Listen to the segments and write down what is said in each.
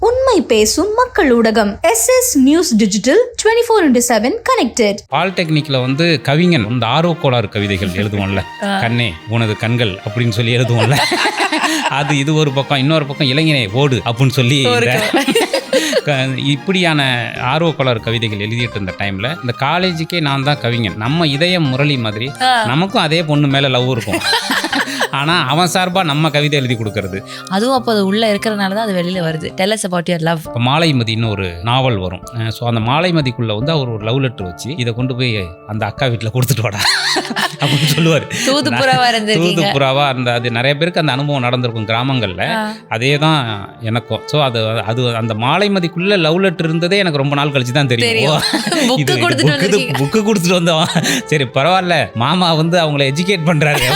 உண்மை பேசும் மக்கள் ஊடகம் SS நியூஸ் டிஜிட்டல் 24/7 கனெக்டட். பாலிடெக்னிக்ல வந்து கவிஞன் இந்த ஆர்வக்கோளாறு கவிதைகள் எழுதுவோம்ல, கண்ணே உனது கண்கள் அப்படின்னு சொல்லி எழுதுவோம்ல, அது இது ஒரு பக்கம். இன்னொரு பக்கம் இளைஞனே ஓடு அப்படின்னு சொல்லி இப்படியான ஆர்வக்கோளாறு கவிதைகள் எழுதிட்டு இருந்த டைம்ல இந்த காலேஜுக்கே நான் தான் கவிஞன். நம்ம இதயம் முரளி மாதிரி நமக்கும் அதே பொண்ணு மேல லவ் இருக்கும். ஆனா அவன் சார்பா நம்ம கவிதை எழுதி கொடுக்கறது, அதுவும் அப்போ அது உள்ள இருக்கிறதுனால தான் அது வெளியில வருது. Tell us about your love. இப்போ மாலைமதின்னு ஒரு நாவல் வரும். ஸோ அந்த மாலைமதிக்குள்ள வந்து அவர் ஒரு லவ் லெட்டர் வச்சு இதை கொண்டு போய் அந்த அக்கா வீட்டில் கொடுத்துட்டு வாடா அப்படின்னு சொல்லுவார். தூதுப்புறாவா இருந்த அது நிறைய பேருக்கு அந்த அனுபவம் நடந்திருக்கும் கிராமங்கள்ல. அதே தான் எனக்கும். ஸோ அது அந்த மாலைமதிக்குள்ள லவ் லெட்டர் இருந்ததே எனக்கு ரொம்ப நாள் கழிச்சு தான் தெரியும். புக்கு கொடுத்துட்டு வந்தோம். சரி பரவாயில்ல, மாமா வந்து அவங்கள எஜுகேட் பண்றாரு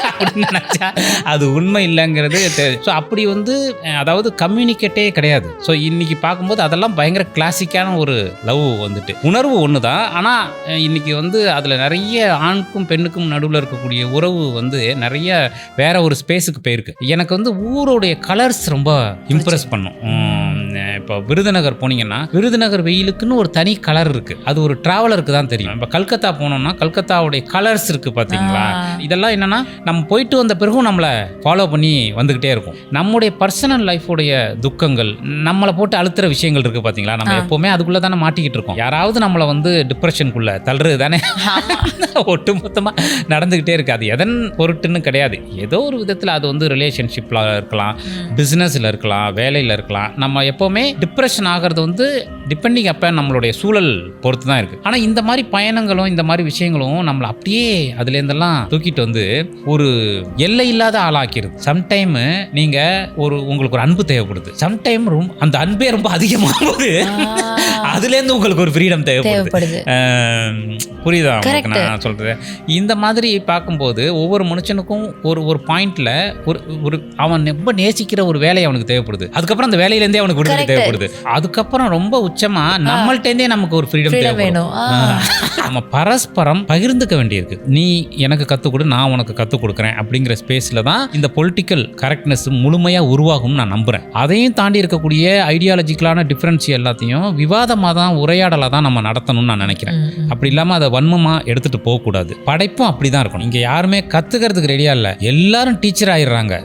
அப்படின்னு நினச்சா அது உண்மை இல்லைங்கிறது. ஸோ அப்படி வந்து அதாவது கம்யூனிகேட்டே கிடையாது. ஸோ இன்னைக்கு பார்க்கும்போது அதெல்லாம் பயங்கர கிளாசிக்கான ஒரு லவ் வந்துட்டு உணர்வு ஒன்று தான். ஆனால் இன்னைக்கு வந்து அதில் நிறைய ஆணுக்கும் பெண்ணுக்கும் நடுவில் இருக்கக்கூடிய உறவு வந்து நிறைய வேற ஒரு ஸ்பேஸுக்கு போயிருக்கு. எனக்கு வந்து ஊருடைய கலர்ஸ் ரொம்ப இம்ப்ரெஸ் பண்ணும். இப்போ விருதுநகர் போனீங்கன்னா விருதுநகர் வெயிலுக்குன்னு ஒரு தனி கலர் இருக்கு. அது ஒரு டிராவலருக்கு தான் தெரியும். இப்போ கல்கத்தா போனோம்னா கல்கத்தாவுடைய கலர்ஸ் இருக்கு பார்த்தீங்களா. இதெல்லாம் என்னன்னா நம்ம போயிட்டு வந்த பிறகும் நம்மளை ஃபாலோ பண்ணி வந்துக்கிட்டே இருக்கும். நம்முடைய பர்சனல் லைஃபுடைய துக்கங்கள், நம்மளை போட்டு அழுத்துற விஷயங்கள் இருக்குது பார்த்தீங்களா. நம்ம எப்போவுமே அதுக்குள்ளே தானே மாட்டிக்கிட்டு இருக்கோம். யாராவது நம்மளை வந்து டிப்ரெஷனுக்குள்ளே தள்ளுறது தானே ஒட்டு மொத்தமாக நடந்துக்கிட்டே இருக்குது. அது எதன் பொருட்டுன்னு கிடையாது. ஏதோ ஒரு விதத்தில் அது வந்து ரிலேஷன்ஷிப்பில் இருக்கலாம், பிஸ்னஸில் இருக்கலாம், வேலையில் இருக்கலாம். நம்ம எப்போவுமே டிப்ரெஷன் ஆகிறது வந்து டிபெண்டிங் அப்போ நம்மளுடைய சூழல் பொறுத்து தான் இருக்குது. ஆனால் இந்த மாதிரி பயணங்களும் இந்த மாதிரி விஷயங்களும் நம்மளை அப்படியே அதுலேருந்தெல்லாம் தூக்கிட்டு வந்து ஒரு எல்லை இல்லாத ஆளாக்கிடுது. சம்டைம் நீங்கள் உங்களுக்கு ஒரு அன்பு தேவைப்படுது. சம்டைம் அந்த அன்பே ரொம்ப அதிகமாகுது. அதுலேருந்து உங்களுக்கு ஒரு ஃப்ரீடம் தேவைப்படுது. புரியுதா நான் சொல்றது? இந்த மாதிரி பார்க்கும்போது ஒவ்வொரு மனுஷனுக்கும் ஒரு பாயிண்ட்ல ஒரு அவன் ரொம்ப நேசிக்கிற ஒரு வேலை அவனுக்கு தேவைப்படுது. அதுக்கப்புறம் அந்த வேலையிலேருந்தே அவனுக்கு விடுதலை தேவைப்படுது. அதுக்கப்புறம் ரொம்ப உச்சமா நம்மள்டேந்தே நமக்கு ஒரு ஃப்ரீடம் தேவைப்படும். நம்ம பரஸ்பரம் பகிர்ந்துக்க வேண்டியிருக்கு. நீ எனக்கு கற்றுக் கொடு, நான் உனக்கு கற்றுக் கொடுக்குறேன் அப்படிங்கிற ஸ்பேஸில் தான் இந்த பொலிட்டிக்கல் கரெக்ட்னஸ் முழுமையாக உருவாகும்னு நான் நம்புகிறேன். அதையும் தாண்டி இருக்கக்கூடிய ஐடியாலஜிக்கலான டிஃப்ரென்ஸ் எல்லாத்தையும் விவாதமாக தான், உரையாடலாக தான் நம்ம நடத்தணும்னு நான் நினைக்கிறேன். அப்படி இல்லாமல் அதை வன்மமாக எடுத்துகிட்டு போகக்கூடாது. படைப்பும் அப்படி தான் இருக்கணும். இங்கே யாருமே கற்றுக்கிறதுக்கு ரெடியாக இல்லை, எல்லாரும் டீச்சர் ஆயிடுறாங்க.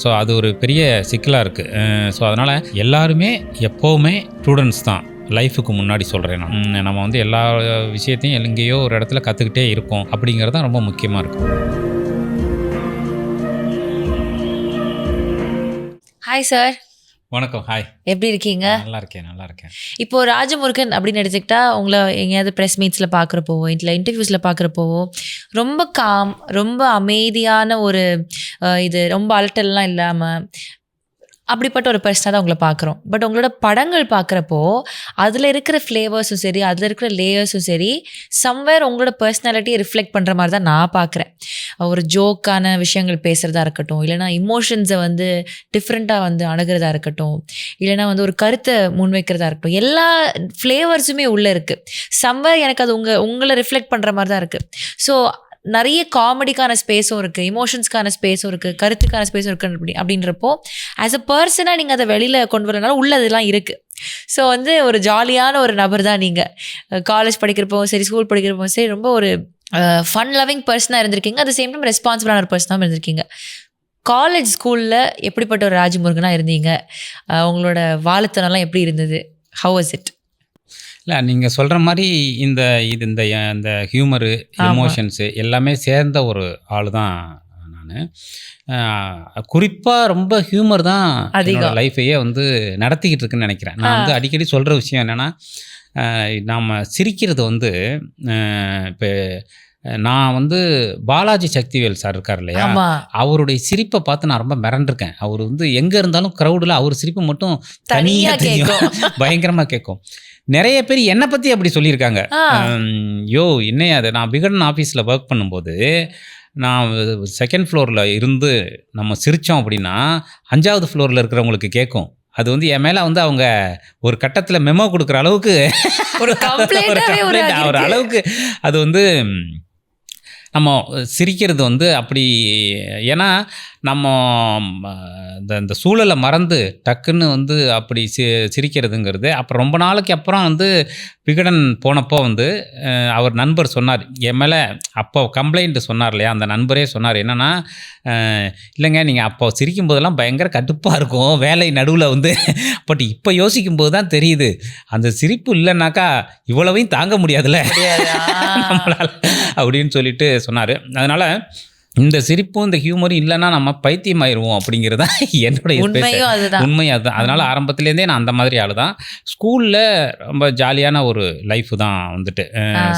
ஸோ அது ஒரு பெரிய சிக்கலாக இருக்குது. ஸோ அதனால் எல்லாருமே எப்போவுமே ஸ்டூடெண்ட்ஸ் தான் லைஃபுக்கு முன்னாடி சொல்கிறேன் நான். நம்ம வந்து எல்லா விஷயத்தையும் எங்கேயோ ஒரு இடத்துல கற்றுக்கிட்டே இருக்கோம் அப்படிங்கிறது தான் ரொம்ப முக்கியமாக இருக்கும். Hi sir. வணக்கம். ஹாய், எப்படி இருக்கீங்க? நல்லா இருக்கேன். இப்போ ராஜமுருகன் அப்படின்னு எடுத்துக்கிட்டா உங்களை எங்கேயாவது ப்ரெஸ் மீட்ஸில் பார்க்குறப்போவோ இல்லை இன்டர்வியூஸில் பார்க்குறப்போவோ ரொம்ப காம், ரொம்ப அமைதியான ஒரு இது ரொம்ப அலட்டல்லாம் இல்லாமல் அப்படிப்பட்ட ஒரு பர்சனாக தான் உங்களை பார்க்குறோம். பட் உங்களோட படங்கள் பார்க்குறப்போ அதில் இருக்கிற ஃப்ளேவர்ஸும் சரி, அதில் இருக்கிற லேயர்ஸும் சரி, சம்வேர் உங்களோட பர்சனாலிட்டியை ரிஃப்ளெக்ட் பண்ணுற மாதிரி தான் நான் பார்க்குறேன். ஒரு ஜோக்கான விஷயங்கள் பேசுகிறதா இருக்கட்டும், இல்லைனா இமோஷன்ஸை வந்து டிஃப்ரெண்ட்டாக வந்து அணுகிறதா இருக்கட்டும், இல்லைனா வந்து ஒரு கருத்தை முன்வைக்கிறதா இருக்கட்டும், எல்லா ஃப்ளேவர்ஸுமே உள்ளே இருக்குது. சம்வேர் எனக்கு அது உங்களை ரிஃப்ளெக்ட் பண்ணுற மாதிரி தான் இருக்குது. ஸோ நிறைய காமெடிக்கான ஸ்பேஸும் இருக்குது, இமோஷன்ஸ்க்கான ஸ்பேஸும் இருக்குது, கருத்துக்கான ஸ்பேஸும் இருக்குது. அப்படின்றப்போ ஆஸ் அ பர்சனாக நீங்கள் அதை வெளியில் கொண்டு வரனால உள்ள அதெல்லாம் இருக்குது. ஸோ வந்து ஒரு ஜாலியான ஒரு நபர் தான் நீங்கள். காலேஜ் படிக்கிறப்போ சரி, ஸ்கூல் படிக்கிறப்போ சரி, ரொம்ப ஒரு ஃபன் லவ்விங் பர்சனாக இருந்திருக்கீங்க. அட் த சேம் டைம் ரெஸ்பான்சிபிளான ஒரு பர்சனாகவும் இருந்திருக்கீங்க. காலேஜ் ஸ்கூலில் எப்படிப்பட்ட ஒரு ராஜமுருகனாக இருந்தீங்க? உங்களோட வாழுத்தனம்லாம் எப்படி இருந்தது? How was it? இல்லை, நீங்கள் சொல்கிற மாதிரி இந்த ஹியூமரு, எமோஷன்ஸு எல்லாமே சேர்ந்த ஒரு ஆள் தான் நான். குறிப்பாக ரொம்ப ஹியூமர் தான் என்னோடய லைஃபையே வந்து நடத்திக்கிட்டு இருக்குன்னு நினைக்கிறேன். நான் வந்து அடிக்கடி சொல்கிற விஷயம் என்னென்னா, நாம் சிரிக்கிறது வந்து இப்போ நான் வந்து பாலாஜி சக்திவேல் சார் இருக்கார் இல்லையா, அவருடைய சிரிப்பை பார்த்து நான் ரொம்ப மிரண்டிருக்கேன். அவர் வந்து எங்கே இருந்தாலும் க்ரௌடில் அவர் சிரிப்பு மட்டும் தனியாக தெரியும், பயங்கரமாக கேட்கும். நிறைய பேர் என்னை பற்றி அப்படி சொல்லியிருக்காங்க. என்னையா அது, நான் விகடன் ஆஃபீஸில் ஒர்க் பண்ணும்போது நான் 2nd ஃப்ளோரில் இருந்து நம்ம சிரித்தோம் அப்படின்னா 5வது ஃப்ளோரில் இருக்கிறவங்களுக்கு கேட்கும். அது வந்து என் மேலே வந்து அவங்க ஒரு கட்டத்தில் மெமோ கொடுக்குற அளவுக்கு ஒரு அளவுக்கு அது வந்து நம்ம சிரிக்கிறது வந்து அப்படி. ஏன்னா நம்ம இந்த சூழலை மறந்து டக்குன்னு வந்து அப்படி சிரிக்கிறதுங்கிறது. அப்புறம் ரொம்ப நாளைக்கு அப்புறம் வந்து விகடன் போனப்போ வந்து அவர் நண்பர் சொன்னார் என் மேலே. அப்போ கம்ப்ளைண்ட் சொன்னார் இல்லையா, அந்த நண்பரே சொன்னார் என்னென்னா, இல்லைங்க நீங்கள் அப்போ சிரிக்கும் போதெல்லாம் பயங்கர கடுப்பாக இருக்கும் வேலை நடுவில் வந்து, பட் இப்போ யோசிக்கும் போது தான் தெரியுது அந்த சிரிப்பு இல்லைன்னாக்கா இவ்வளவையும் தாங்க முடியாதுல்ல நம்மளால் அப்படின்னு சொல்லிட்டு சொன்னார். அதனால் இந்த சிரிப்பும் இந்த ஹியூமரும் இல்லைன்னா நம்ம பைத்தியம் ஆயிடுவோம் அப்படிங்கிறது தான் என்னுடைய உண்மை. அதுதான். அதனால் ஆரம்பத்துலேருந்தே நான் அந்த மாதிரி ஆள் தான். ஸ்கூலில் ரொம்ப ஜாலியான ஒரு லைஃப் தான் வந்துட்டு.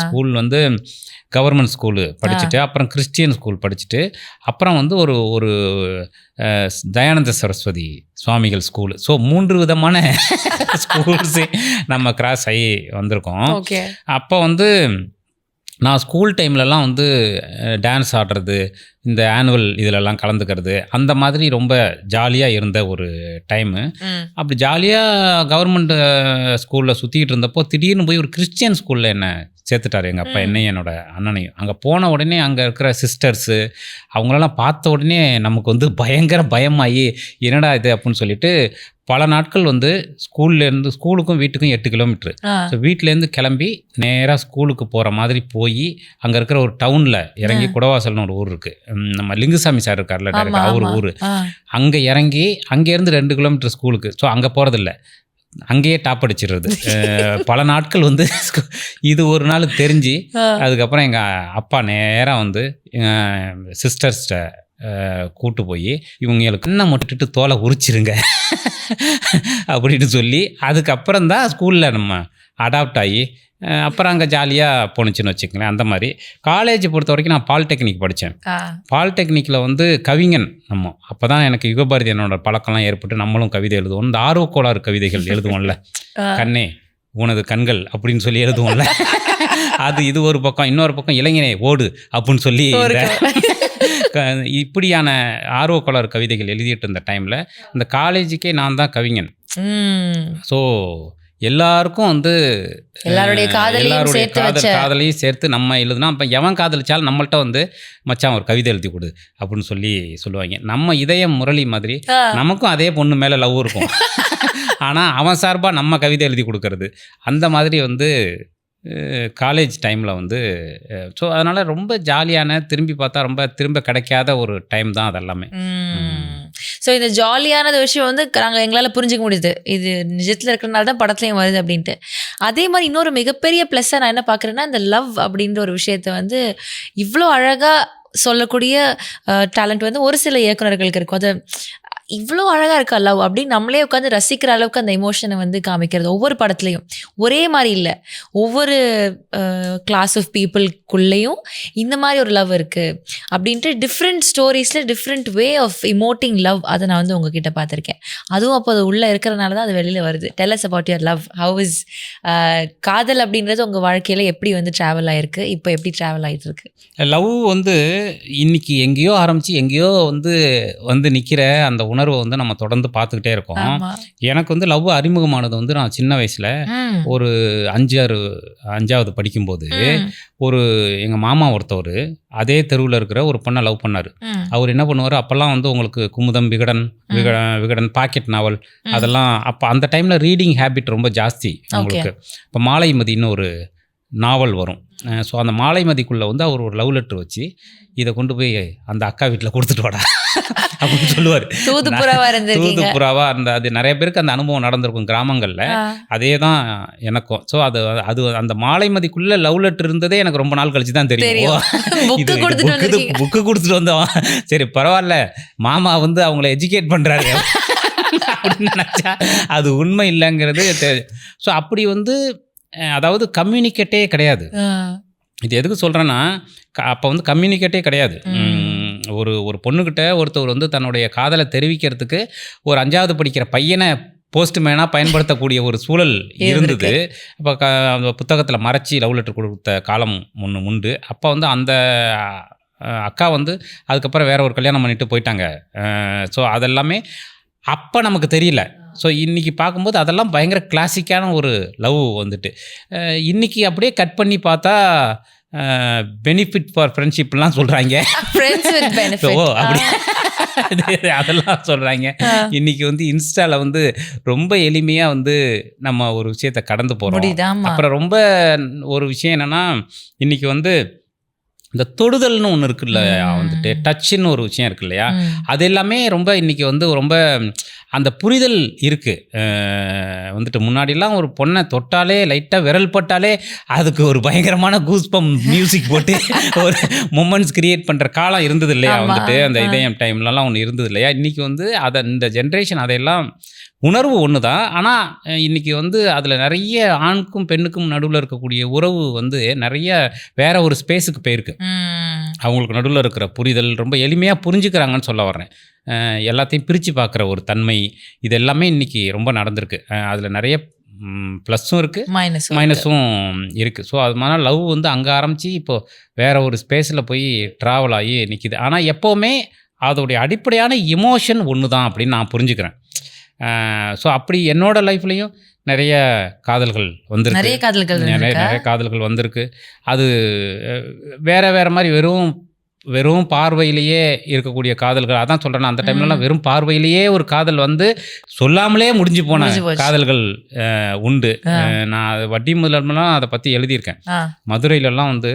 ஸ்கூல் வந்து கவர்மெண்ட் ஸ்கூலு படிச்சுட்டு, அப்புறம் கிறிஸ்டியன் ஸ்கூல் படிச்சுட்டு, அப்புறம் வந்து ஒரு தயானந்த சரஸ்வதி சுவாமிகள் ஸ்கூலு. ஸோ 3 விதமான ஸ்கூல்ஸே நம்ம கிராஸ் ஆகி வந்திருக்கோம். அப்போ வந்து நான் ஸ்கூல் டைம்லலாம் வந்து டான்ஸ் ஆடுறது, இந்த ஆனுவல் இதிலெல்லாம் கலந்துக்கிறது, அந்த மாதிரி ரொம்ப ஜாலியாக இருந்த ஒரு டைமு. அப்படி ஜாலியாக கவர்மெண்ட் ஸ்கூலில் சுற்றிக்கிட்டு இருந்தப்போ திடீர்னு போய் ஒரு கிறிஸ்டியன் ஸ்கூலில் என்னை சேர்த்துட்டார் எங்கள் அப்பா, என்னையும் என்னோட அண்ணனையும். அங்கே போன உடனே அங்கே இருக்கிற சிஸ்டர்ஸு அவங்களெல்லாம் பார்த்த உடனே நமக்கு வந்து பயங்கர பயமாகி என்னடா இது அப்படின்னு சொல்லிட்டு பல நாட்கள் வந்து ஸ்கூலுக்கும் வீட்டுக்கும் 8 கிலோமீட்ரு. ஸோ வீட்டிலேருந்து கிளம்பி நேராக ஸ்கூலுக்கு போகிற மாதிரி போய் அங்கே இருக்கிற ஒரு டவுனில் இறங்கி குடவாசல்னு ஒரு ஊர் இருக்குது, நம்ம லிங்குசாமி சார் இருக்கார்ல டைரக்டர், அவர் ஊர். அங்கே இறங்கி அங்கேருந்து 2 கிலோமீட்டர் ஸ்கூலுக்கு. ஸோ அங்கே போகிறதில்ல, அங்கேயே டாப் அடிச்சிடுறது. பல நாட்கள் வந்து இது ஒரு நாள் தெரிஞ்சு அதுக்கப்புறம் எங்கள் அப்பா நேராக வந்து சிஸ்டர்ஸ்கிட்ட கூட்டு போய் இவங்களுக்கு என்ன முட்டுட்டு தோலை உரிச்சிருங்க அப்படின்னு சொல்லி அதுக்கப்புறம் தான் ஸ்கூலில் நம்ம அடாப்ட் ஆகி அப்புறம் அங்கே ஜாலியாக போணுச்சுன்னு வச்சுக்கங்களேன். அந்த மாதிரி காலேஜ் பொறுத்த வரைக்கும் நான் பாலிடெக்னிக் படித்தேன். பாலிடெக்னிக்கில் வந்து கவிஞன் நம்ம அப்போ தான் எனக்கு யுகபாரதி என்னோட பழக்கம்லாம் ஏற்பட்டு நம்மளும் கவிதை எழுதுவோம். இந்த ஆர்வக்கோளாறு கவிதைகள் எழுதுவோம்ல, கண்ணே உனது கண்கள் அப்படின்னு சொல்லி எழுதுவோம்ல, அது இது ஒரு பக்கம். இன்னொரு பக்கம் இளைஞனே ஓடு அப்படின்னு சொல்லி இப்படியான ஆர்வக்கோளாறு கவிதைகள் எழுதிட்டு இருந்த டைமில் இந்த காலேஜுக்கே நான் தான் கவிஞன். ஸோ எல்லாருக்கும் வந்து எல்லாருடைய காதலையும் சேர்த்து நம்ம எழுதுனா, அப்போ எவன் காதலிச்சாலும் நம்மள்ட்ட வந்து மச்சான் ஒரு கவிதை எழுதி கொடு அப்படின்னு சொல்லுவாங்க. நம்ம இதயம் முரளி மாதிரி நமக்கும் அதே பொண்ணு மேலே லவ் இருக்கும், ஆனால் அவன் சார்பாக நம்ம கவிதை எழுதி கொடுக்கறது, அந்த மாதிரி வந்து காலேஜ் டைமில் வந்து. ஸோ அதனால் ரொம்ப ஜாலியான, திரும்பி பார்த்தா ரொம்ப திரும்ப கிடைக்காத ஒரு டைம் தான் அதெல்லாமே. ஸோ இந்த ஜாலியான விஷயம் வந்து நாங்கள் எங்களால் புரிஞ்சிக்க முடியுது, இது நிஜத்தில் இருக்கிறனால தான் படத்துலையும் வருது அப்படின்ட்டு. அதே மாதிரி இன்னொரு மிகப்பெரிய ப்ளஸ்ஸாக நான் என்ன பார்க்குறேன்னா, இந்த லவ் அப்படின்ற ஒரு விஷயத்தை வந்து இவ்வளோ அழகாக சொல்லக்கூடிய டேலண்ட் வந்து ஒரு சில இயக்குனர்களுக்கு இருக்கும். அது இவ்வளோ அழகாக இருக்கா லவ் அப்படின்னு நம்மளே உட்காந்து ரசிக்கிற அளவுக்கு அந்த எமோஷனை வந்து காமிக்கிறது. ஒவ்வொரு படத்துலையும் ஒரே மாதிரி இல்லை, ஒவ்வொரு கிளாஸ் ஆஃப் பீப்புளுக்குள்ளேயும் இந்த மாதிரி ஒரு லவ் இருக்குது அப்படின்ட்டு டிஃப்ரெண்ட் ஸ்டோரிஸில் different way of emoting love, அதை நான் வந்து உங்ககிட்ட பார்த்துருக்கேன். அதுவும் அப்போ அது உள்ளே இருக்கிறனால தான் அது வெளியில் வருது. Tell us about your love. How is காதல் அப்படின்றது உங்கள் வாழ்க்கையில் எப்படி வந்து ட்ராவல் ஆகிருக்கு, இப்போ எப்படி ட்ராவல் ஆகிட்டு இருக்கு? லவ் வந்து இன்னைக்கு எங்கேயோ ஆரம்பித்து எங்கேயோ வந்து நிற்கிற அந்த உணர்வை வந்து நம்ம தொடர்ந்து பார்த்துக்கிட்டே இருக்கோம். எனக்கு வந்து லவ் அறிமுகமானது வந்து நான் சின்ன வயசில் ஒரு 5வது படிக்கும்போது ஒரு எங்கள் மாமா ஒருத்தவர் அதே தெருவில் இருக்கிற ஒரு பொண்ணை லவ் பண்ணார். அவர் என்ன பண்ணுவார், அப்போல்லாம் வந்து உங்களுக்கு குமுதம், விகடன் பாக்கெட் நாவல் அதெல்லாம் அப்போ அந்த டைமில் ரீடிங் ஹேபிட் ரொம்ப ஜாஸ்தி உங்களுக்கு. இப்போ மாலைமதின்னு ஒரு நாவல் வரும். ஸோ அந்த மாலைமதிக்குள்ளே வந்து அவர் ஒரு லவ் லெட்டர் வச்சு இதை கொண்டு போய் அந்த அக்கா வீட்டில் கொடுத்துட்டு வாடா அப்படின்னு சொல்லுவார். தூதுப்புறாவா அந்த அது நிறைய பேருக்கு அந்த அனுபவம் நடந்திருக்கும் கிராமங்களில். அதே தான் எனக்கும். ஸோ அது அந்த மாலைமதிக்குள்ளே லவ் லெட்டர் இருந்ததே எனக்கு ரொம்ப நாள் கழிச்சு தான் தெரியும். புக்கு கொடுத்துட்டு வந்தோம், சரி பரவாயில்ல மாமா வந்து அவங்கள எஜுகேட் பண்ணுறாரு அப்படின்னு நினச்சா அது உண்மை இல்லைங்கிறது. ஸோ அப்படி வந்து அதாவது கம்யூனிகேட்டே கிடையாது. இது எதுக்கு சொல்கிறேன்னா, அப்போ வந்து கம்யூனிகேட்டே கிடையாது. ஒரு பொண்ணுக்கிட்ட ஒருத்தவர் வந்து தன்னுடைய காதலை தெரிவிக்கிறதுக்கு ஒரு 5வது படிக்கிற பையனை போஸ்ட்மேனாக பயன்படுத்தக்கூடிய ஒரு சூழல் இருந்தது. இப்போ அந்த புத்தகத்தில் மறைச்சி லவ் லெட்டர் கொடுத்த காலம் உண்டு. அப்போ வந்து அந்த அக்கா வந்து அதுக்கப்புறம் வேற ஒரு கல்யாணம் பண்ணிட்டு போயிட்டாங்க. ஸோ அதெல்லாமே அப்போ நமக்கு தெரியல. ஸோ இன்றைக்கி பார்க்கும்போது அதெல்லாம் பயங்கர கிளாசிக்கான ஒரு லவ் வந்துட்டு. இன்றைக்கி அப்படியே கட் பண்ணி பார்த்தா பெனிஃபிட் ஃபார் ஃப்ரெண்ட்ஷிப்லாம் சொல்கிறாங்க. ஓ அப்படி அதெல்லாம் சொல்கிறாங்க. இன்னைக்கு வந்து இன்ஸ்டாவில் வந்து ரொம்ப எளிமையாக வந்து நம்ம ஒரு விஷயத்தை கடந்து போகிறோம். அப்புறம் ரொம்ப ஒரு விஷயம் என்னென்னா இன்னைக்கு வந்து இந்த தொடுதல்னு ஒன்று இருக்குல்ல, வந்துட்டு டச்சுன்னு ஒரு விஷயம் இருக்கு இல்லையா, அது எல்லாமே ரொம்ப இன்றைக்கி வந்து ரொம்ப அந்த புரிதல் இருக்குது. வந்துட்டு முன்னாடிலாம் ஒரு பொண்ணை தொட்டாலே லைட்டாக விரல் பட்டாலே அதுக்கு ஒரு பயங்கரமான கூஸ்பம் மியூசிக் போட்டு ஒரு மொமெண்ட்ஸ் கிரியேட் பண்ணுற காலம் இருந்தது இல்லையா, வந்துட்டு அந்த இதயம் டைம்லலாம் ஒன்று இருந்தது இல்லையா. இன்றைக்கி வந்து அதை இந்த ஜென்ரேஷன் அதையெல்லாம் உணர்வு ஒன்று தான். ஆனால் இன்றைக்கி வந்து அதில் நிறைய ஆணுக்கும் பெண்ணுக்கும் நடுவில் இருக்கக்கூடிய உறவு வந்து நிறைய வேற ஒரு ஸ்பேஸுக்கு போயிருக்கு. அவங்களுக்கு நடுவில் இருக்கிற புரிதல் ரொம்ப எளிமையாக புரிஞ்சுக்கிறாங்கன்னு சொல்ல வர்றேன். எல்லாத்தையும் பிரித்து பார்க்குற ஒரு தன்மை, இது எல்லாமே இன்றைக்கி ரொம்ப நடந்திருக்கு. அதில் நிறைய ப்ளஸ்ஸும் இருக்குது, மைனஸும் இருக்குது. ஸோ அது மாதிரி லவ் வந்து அங்கே ஆரம்பித்து இப்போது வேற ஒரு ஸ்பேஸில் போய் ட்ராவல் ஆகி நிற்கிது. ஆனால் எப்போவுமே அதோடைய அடிப்படையான இமோஷன் ஒன்று தான் அப்படின்னு நான் புரிஞ்சுக்கிறேன். ஸோ அப்படி என்னோட லைஃப்லேயும் நிறைய காதல்கள் வந்திருக்கு, நிறைய காதல்கள் வந்திருக்கு. அது வேறு மாதிரி வெறும் பார்வையிலேயே இருக்கக்கூடிய காதல்கள். அதான் சொல்கிறேன், அந்த டைம்லலாம் வெறும் பார்வையிலேயே ஒரு காதல் வந்து சொல்லாமலே முடிஞ்சு போன காதல்கள் உண்டு. நான் அது வட்டி முதலாம் அதை பற்றி எழுதியிருக்கேன். மதுரையிலலாம் வந்து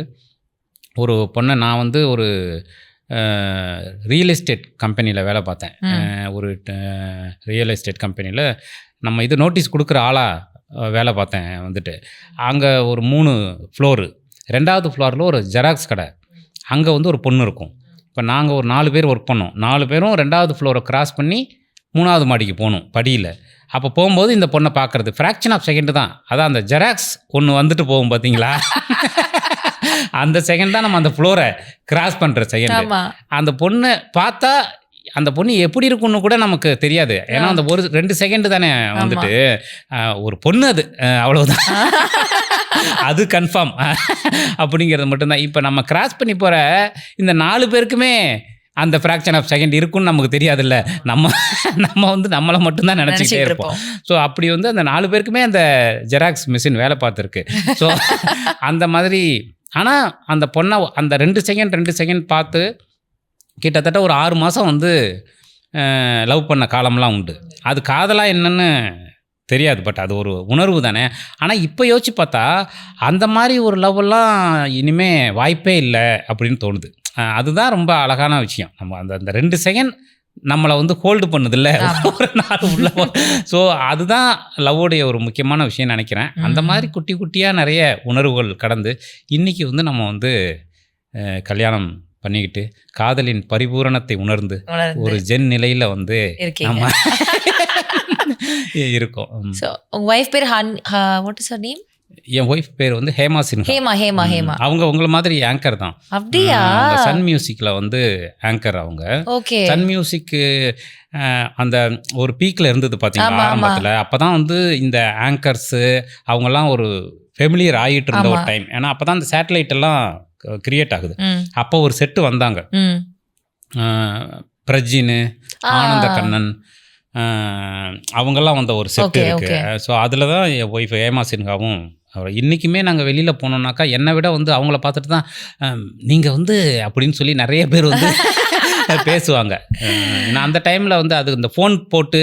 ஒரு பொண்ணை நான் வந்து ஒரு ரியல் எஸ்டேட் கம்பெனியில் வேலை பார்த்தேன். ஒரு ரியல் எஸ்டேட் கம்பெனியில் நம்ம இது நோட்டீஸ் கொடுக்குற ஆளாக வேலை பார்த்தேன். வந்துட்டு அங்கே ஒரு 3 ஃப்ளோரு, 2வது ஃப்ளோரில் ஒரு ஜெராக்ஸ் கடை, அங்கே வந்து ஒரு பொண்ணு இருக்கும். இப்போ நாங்கள் ஒரு 4 பேர் ஒர்க் பண்ணோம். 4 பேரும் 2வது ஃப்ளோரை கிராஸ் பண்ணி 3வது மாடிக்கு போகணும் படியில். அப்போ போகும்போது இந்த பொண்ணை பார்க்குறது ஃப்ராக்ஷன் ஆஃப் செகண்டு தான். அதான் அந்த ஜெராக்ஸ் ஒன்று வந்துட்டு போகும் பார்த்தீங்களா, அந்த செகண்ட் தான் நம்ம அந்த ஃப்ளோரை கிராஸ் பண்ணுற செகண்ட். அந்த பொண்ணை பார்த்தா அந்த பொண்ணு எப்படி இருக்குன்னு கூட நமக்கு தெரியாது. ஏன்னா அந்த ஒரு 2 செகண்டு தானே வந்துட்டு ஒரு பொண்ணு, அது அவ்வளோதான், அது கன்ஃபார்ம் அப்படிங்கிறது மட்டும்தான். இப்போ நம்ம கிராஸ் பண்ணி போகிற இந்த 4 பேருக்குமே அந்த ஃப்ராக்ஷன் ஆஃப் செகண்ட் இருக்குன்னு நமக்கு தெரியாதுல்ல. நம்ம வந்து நம்மளை மட்டும்தான் நினச்சிக்கிட்டே இருப்போம். ஸோ அப்படி வந்து அந்த 4 பேருக்குமே அந்த ஜெராக்ஸ் மிஷின் வேலை பார்த்துருக்கு. ஸோ அந்த மாதிரி. ஆனால் அந்த பொண்ணை அந்த 2 செகண்ட் பார்த்து கிட்டத்தட்ட ஒரு 6 மாதம் வந்து லவ் பண்ண காலம்லாம் உண்டு. அது காதலாக என்னன்னு தெரியாது, பட் அது ஒரு உணர்வு தானே. ஆனால் இப்போ யோசிச்சு பார்த்தா அந்த மாதிரி ஒரு லவ்வெல்லாம் இனிமே வாய்ப்பே இல்லை அப்படின்னு தோணுது. அதுதான் ரொம்ப அழகான விஷயம். நம்ம அந்த 2 செகண்ட் நம்மளை வந்து ஹோல்டு பண்ணுதில்ல ஒரு நாள் உள்ள. ஸோ அதுதான் லவ்வோடைய ஒரு முக்கியமான விஷயம் நினைக்கிறேன். அந்த மாதிரி குட்டி குட்டியாக நிறைய உணர்வுகள் கடந்து இன்றைக்கி வந்து நம்ம வந்து கல்யாணம் பண்ணிக்கிட்டு காதலின் பரிபூரணத்தை உணர்ந்து ஒரு ஜென் நிலையில் வந்து நம்ம இருக்கோம். உங்கள் ஒய்ஃப் பேர் what is her name? N wife பேர் வந்து ஹேமா சின்ஹா. ஹேமா அவங்க உங்களை மாதிரி ஆங்கர் தான். அப்படியா? சன் மியூசிக்கில் வந்து ஆங்கர் அவங்க. ஓகே. சன் மியூசிக்கு அந்த ஒரு பீக்கில் இருந்தது பார்த்தீங்களா ஆரம்பத்தில். அப்போ தான் வந்து இந்த ஆங்கர்ஸு அவங்கெல்லாம் ஒரு ஃபெமிலியர் ஆகிட்டு இருந்த ஒரு டைம். ஏன்னா அப்போ தான் அந்த சேட்டலைட் எல்லாம் கிரியேட் ஆகுது. அப்போ ஒரு செட்டு வந்தாங்க, பிரஜின்னு, ஆனந்த கண்ணன், அவங்கெல்லாம் வந்த ஒரு செட்டு இருக்கு. ஸோ அதில் தான் என் ஒய்ஃப் ஹேமா சின்ஹாவும். இன்றைக்குமே நாங்கள் வெளியில் போனோம்னாக்கா என்னை விட வந்து அவங்கள பார்த்துட்டு தான் நீங்கள் வந்து அப்படின்னு சொல்லி நிறைய பேர் வந்து பேசுவாங்க. நான் அந்த டைமில் வந்து அது இந்த ஃபோன் போட்டு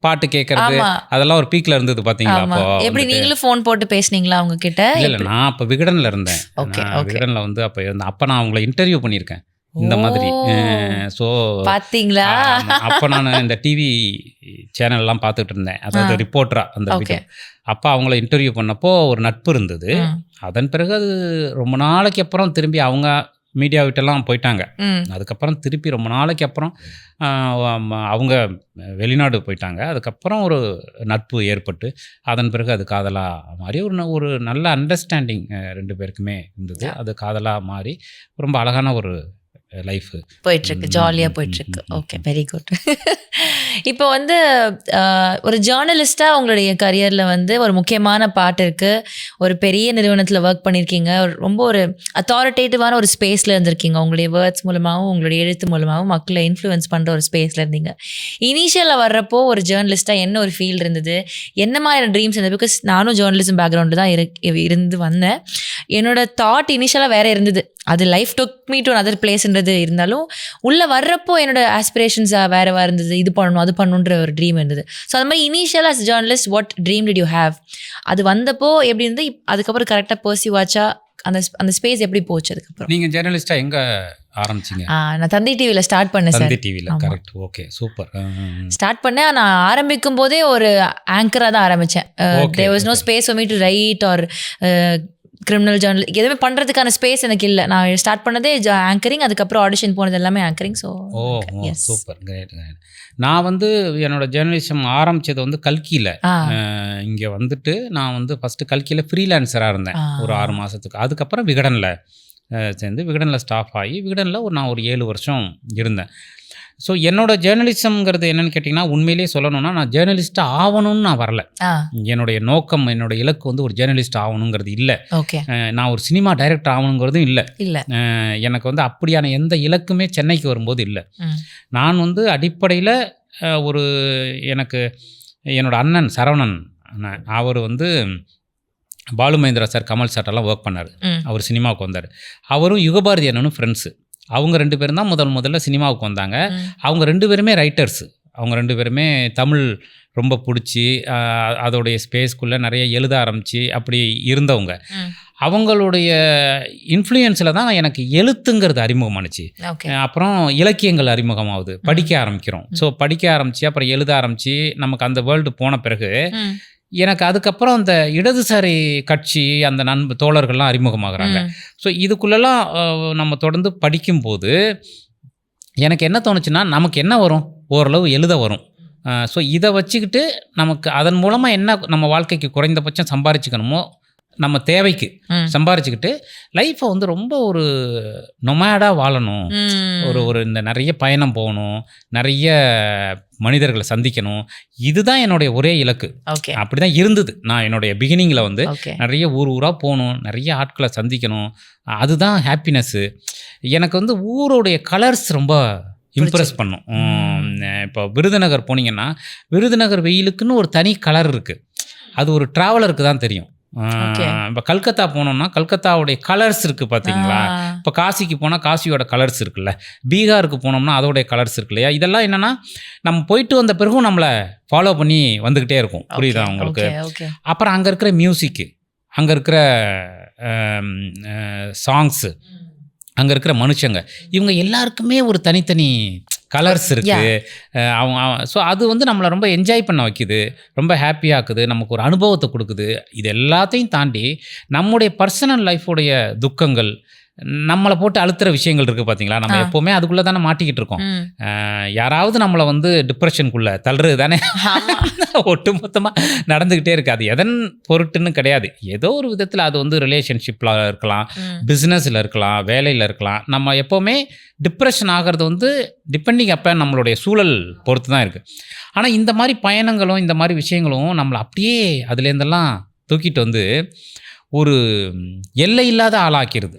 பாட்டு கேட்கறது அதெல்லாம் ஒரு பீக்ல இருந்தது பாத்தீங்களா? அப்போ எப்படி நீங்களும் ஃபோன் போட்டு பேசுனீங்களா அவங்க கிட்ட? இல்ல, நான் அப்ப விகடன்ல இருந்தேன். விகடன்ல வந்து அப்ப இருந்தேன். அப்ப நான் அவங்களை இன்டர்வியூ பண்ணியிருக்கேன் இந்த மாதிரி. ஸோ பாத்தீங்களா, அப்போ நான் இந்த டிவி சேனல்லாம் பார்த்துட்டு இருந்தேன், அதாவது ரிப்போர்ட்டரா அந்த வீடியோ. அப்போ அவங்கள இன்டர்வியூ பண்ணப்போ ஒரு நட்பு இருந்தது. அதன் பிறகு அது ரொம்ப நாளைக்கு அப்புறம் திரும்பி அவங்க மீடியா விட்டெல்லாம் போயிட்டாங்க. அதுக்கப்புறம் திருப்பி ரொம்ப நாளைக்கு அப்புறம் அவங்க வெளிநாடு போயிட்டாங்க. அதுக்கப்புறம் ஒரு நட்பு ஏற்பட்டு அதன் பிறகு அது காதலாக மாறி ஒரு நல்ல அண்டர்ஸ்டாண்டிங் 2 பேருக்குமே இருந்தது. அது காதலாக மாறி ரொம்ப அழகான ஒரு லைஃப் போயிட்டுருக்கு, ஜாலியாக போயிட்டுருக்கு. Okay, very good. இப்போ வந்து ஒரு ஜேர்னலிஸ்ட்டாக உங்களுடைய கரியரில் வந்து ஒரு முக்கியமான பார்ட் இருக்குது. ஒரு பெரிய நிறுவனத்தில் ஒர்க் பண்ணியிருக்கீங்க. ரொம்ப ஒரு அத்தாரிட்டேட்டிவான ஒரு ஸ்பேஸில் இருந்திருக்கீங்க. உங்களுடைய வேர்ட்ஸ் மூலமாகவும் உங்களுடைய எழுத்து மூலமாகவும் மக்களை இன்ஃப்ளூயன்ஸ் பண்ணுற ஒரு ஸ்பேஸில் இருந்தீங்க. இனிஷியலில் வர்றப்போ ஒரு ஜேர்னலிஸ்ட்டாக என்ன ஒரு ஃபீல் இருந்தது, என்ன மாதிரி ட்ரீம்ஸ் இருந்தது? பிகாஸ் நானும் ஜேர்னலிசம் பேக்ரவுண்டு தான் இருந்து வந்தேன். என்னோட தாட் இனிஷியலாக வேறு இருந்தது. அது life took me to other பிளேஸ்ன்றது இருந்தாலும் உள்ளே வர்றப்போ என்னோட ஆஸ்பிரேஷன்ஸாக வேறு இருந்தது, இது பண்ணணும் அது பண்ணணுன்ற ஒரு ட்ரீம் இருந்தது. ஸோ அது மாதிரி initial as journalist what dream did you have, அது வந்தப்போ எப்படி இருந்து அதுக்கப்புறம் கரெக்டாக பர்சிவ் ஆச்சா, அந்த ஸ்பேஸ் எப்படி போச்சு அதுக்கப்புறம்? நீங்கள் ஜேர்னலிஸ்ட்டாக எங்கே ஆரம்பிச்சிங்க? நான் தந்தி டிவியில் ஸ்டார்ட் பண்ணேன் சார். தந்தி டிவியில், கரெக்ட், ஓகே, சூப்பர். ஸ்டார்ட் பண்ணேன். நான் ஆரம்பிக்கும் போதே ஒரு ஆங்கராக தான் ஆரம்பித்தேன். There was no space for me to write or criminal journal எதுவுமே பண்ணுறதுக்கான ஸ்பேஸ் எனக்கு இல்லை. நான் ஸ்டார்ட் பண்ணதே ஆங்கரிங், அதுக்கப்புறம் ஆடிஷன் போனது எல்லாமே ஆங்கரிங். So super, great. நான் வந்து என்னோட ஜேர்னலிசம் ஆரம்பித்தது வந்து கல்கியில். இங்கே வந்துட்டு நான் வந்து ஃபஸ்ட்டு கல்கியில் ஃப்ரீலான்சராக இருந்தேன் ஒரு 6 மாதத்துக்கு. அதுக்கப்புறம் விகடனில் சேர்ந்து விகடனில் ஸ்டாஃப் ஆகி விகடனில் நான் ஒரு 7 வருஷம் இருந்தேன். ஸோ என்னோடய ஜேர்னலிசம்ங்கிறது என்னென்னு கேட்டிங்கன்னா, உண்மையிலேயே சொல்லணும்னா நான் ஜேர்னலிஸ்ட்டாக ஆகணும்னு நான் வரல. என்னுடைய நோக்கம், என்னோடய இலக்கு வந்து ஒரு ஜேர்னலிஸ்ட் ஆகணுங்கிறது இல்லை. நான் ஒரு சினிமா டைரக்டர் ஆகணுங்கிறதும் இல்லை. எனக்கு வந்து அப்படியான எந்த இலக்குமே சென்னைக்கு வரும்போது இல்லை. நான் வந்து அடிப்படையில் ஒரு எனக்கு என்னோடய அண்ணன் சரவணன், அவர் வந்து பாலு மகேந்திரா சார், கமல் சார்ட்டெல்லாம் ஒர்க் பண்ணார். அவர் சினிமாவுக்கு வந்தார். அவரும் யுகபாரதி அண்ணனும் ஃப்ரெண்ட்ஸு. அவங்க 2 பேரும் தான் முதல்ல சினிமாவுக்கு வந்தாங்க. அவங்க 2 பேருமே ரைட்டர்ஸு. அவங்க 2 பேருமே தமிழ் ரொம்ப பிடிச்சி அதோடைய ஸ்பேஸ்க்குள்ளே நிறைய எழுத ஆரம்பித்து அப்படி இருந்தவங்க. அவங்களுடைய இன்ஃப்ளூயன்ஸில் தான் எனக்கு எழுத்துங்கிறது அறிமுகமானுச்சு. அப்புறம் இலக்கியங்கள் அறிமுகமாகுது, படிக்க ஆரம்பிக்கிறோம். ஸோ படிக்க ஆரம்பித்து அப்புறம் எழுத ஆரம்பித்து நமக்கு அந்த வேர்ல்டு போன பிறகு எனக்கு அதுக்கப்புறம் அந்த இடதுசாரி கட்சி அந்த தோழர்கள்லாம் அறிமுகமாகறாங்க. ஸோ இதுக்குள்ளெல்லாம் நம்ம தொடர்ந்து படிக்கும்போது எனக்கு என்ன தோணுச்சுன்னா, நமக்கு என்ன வரும், ஓரளவு எழுத வரும். ஸோ இதை வச்சுக்கிட்டு நமக்கு அதன் மூலமாக என்ன நம்ம வாழ்க்கைக்கு குறைந்தபட்சம் சம்பாரிச்சுக்கணுமோ நம்ம தேவைக்கு சம்பாரிச்சுக்கிட்டு லைஃப்பை வந்து ரொம்ப ஒரு நொமேடாக வாழணும். ஒரு இந்த நிறைய பயணம் போகணும், நிறைய மனிதர்களை சந்திக்கணும். இதுதான் என்னுடைய ஒரே இலக்கு. அப்படி தான் இருந்தது. நான் என்னுடைய பிகினிங்கில் வந்து நிறைய ஊராக போகணும், நிறைய ஆட்களை சந்திக்கணும். அதுதான் ஹாப்பினஸ்ஸு. எனக்கு வந்து ஊருடைய கலர்ஸ் ரொம்ப இம்ப்ரெஸ் பண்ணும். இப்போ விருதுநகர் போனீங்கன்னா, விருதுநகர் வெயிலுக்குன்னு ஒரு தனி கலர் இருக்குது. அது ஒரு ட்ராவலருக்கு தான் தெரியும். இப்போ கல்கத்தா போனோம்னா கல்கத்தாவுடைய கலர்ஸ் இருக்குது பார்த்தீங்களா. இப்போ காசிக்கு போனால் காசியோட கலர்ஸ் இருக்குல்ல, பீகாருக்கு போனோம்னா அதோடைய கலர்ஸ் இருக்கு இல்லையா. இதெல்லாம் என்னென்னா நம்ம போயிட்டு வந்த பிறகும் நம்மளை ஃபாலோ பண்ணி வந்துக்கிட்டே இருக்கும். புரியுதா உங்களுக்கு? அப்புறம் அங்கே இருக்கிற மியூசிக்கு, அங்கே இருக்கிற சாங்ஸு, அங்கே இருக்கிற மனுஷங்க, இவங்க எல்லாருக்குமே ஒரு தனித்தனி கலர்ஸ் இருக்குது. அவங்க ஸோ அது வந்து நம்மளை ரொம்ப என்ஜாய் பண்ண வைக்குது, ரொம்ப ஹாப்பியாக்குது, நமக்கு ஒரு அனுபவத்தை கொடுக்குது. இது எல்லாத்தையும் தாண்டி நம்முடைய பர்சனல் லைஃபுடைய துக்கங்கள், நம்மளை போட்டு அழுத்துற விஷயங்கள் இருக்குது பார்த்தீங்களா. நம்ம எப்போவுமே அதுக்குள்ளே தானே மாட்டிக்கிட்டு இருக்கோம். யாராவது நம்மளை வந்து டிப்ரெஷனுக்குள்ளே தள்ளுறது தானே ஒட்டு மொத்தமாக நடந்துக்கிட்டே இருக்குது. அது எதன் பொருட்டுன்னு கிடையாது. ஏதோ ஒரு விதத்தில் அது வந்து ரிலேஷன்ஷிப்பில் இருக்கலாம், பிஸ்னஸில் இருக்கலாம், வேலையில் இருக்கலாம். நம்ம எப்போவுமே டிப்ரெஷன் ஆகிறது வந்து டிபெண்டிங் அப்போ நம்மளுடைய சூழல் பொறுத்து தான் இருக்குது. ஆனால் இந்த மாதிரி பயணங்களும் இந்த மாதிரி விஷயங்களும் நம்மளை அப்படியே அதுலேருந்தெல்லாம் தூக்கிட்டு வந்து ஒரு எல்லை இல்லாத ஆளாக்கிறது.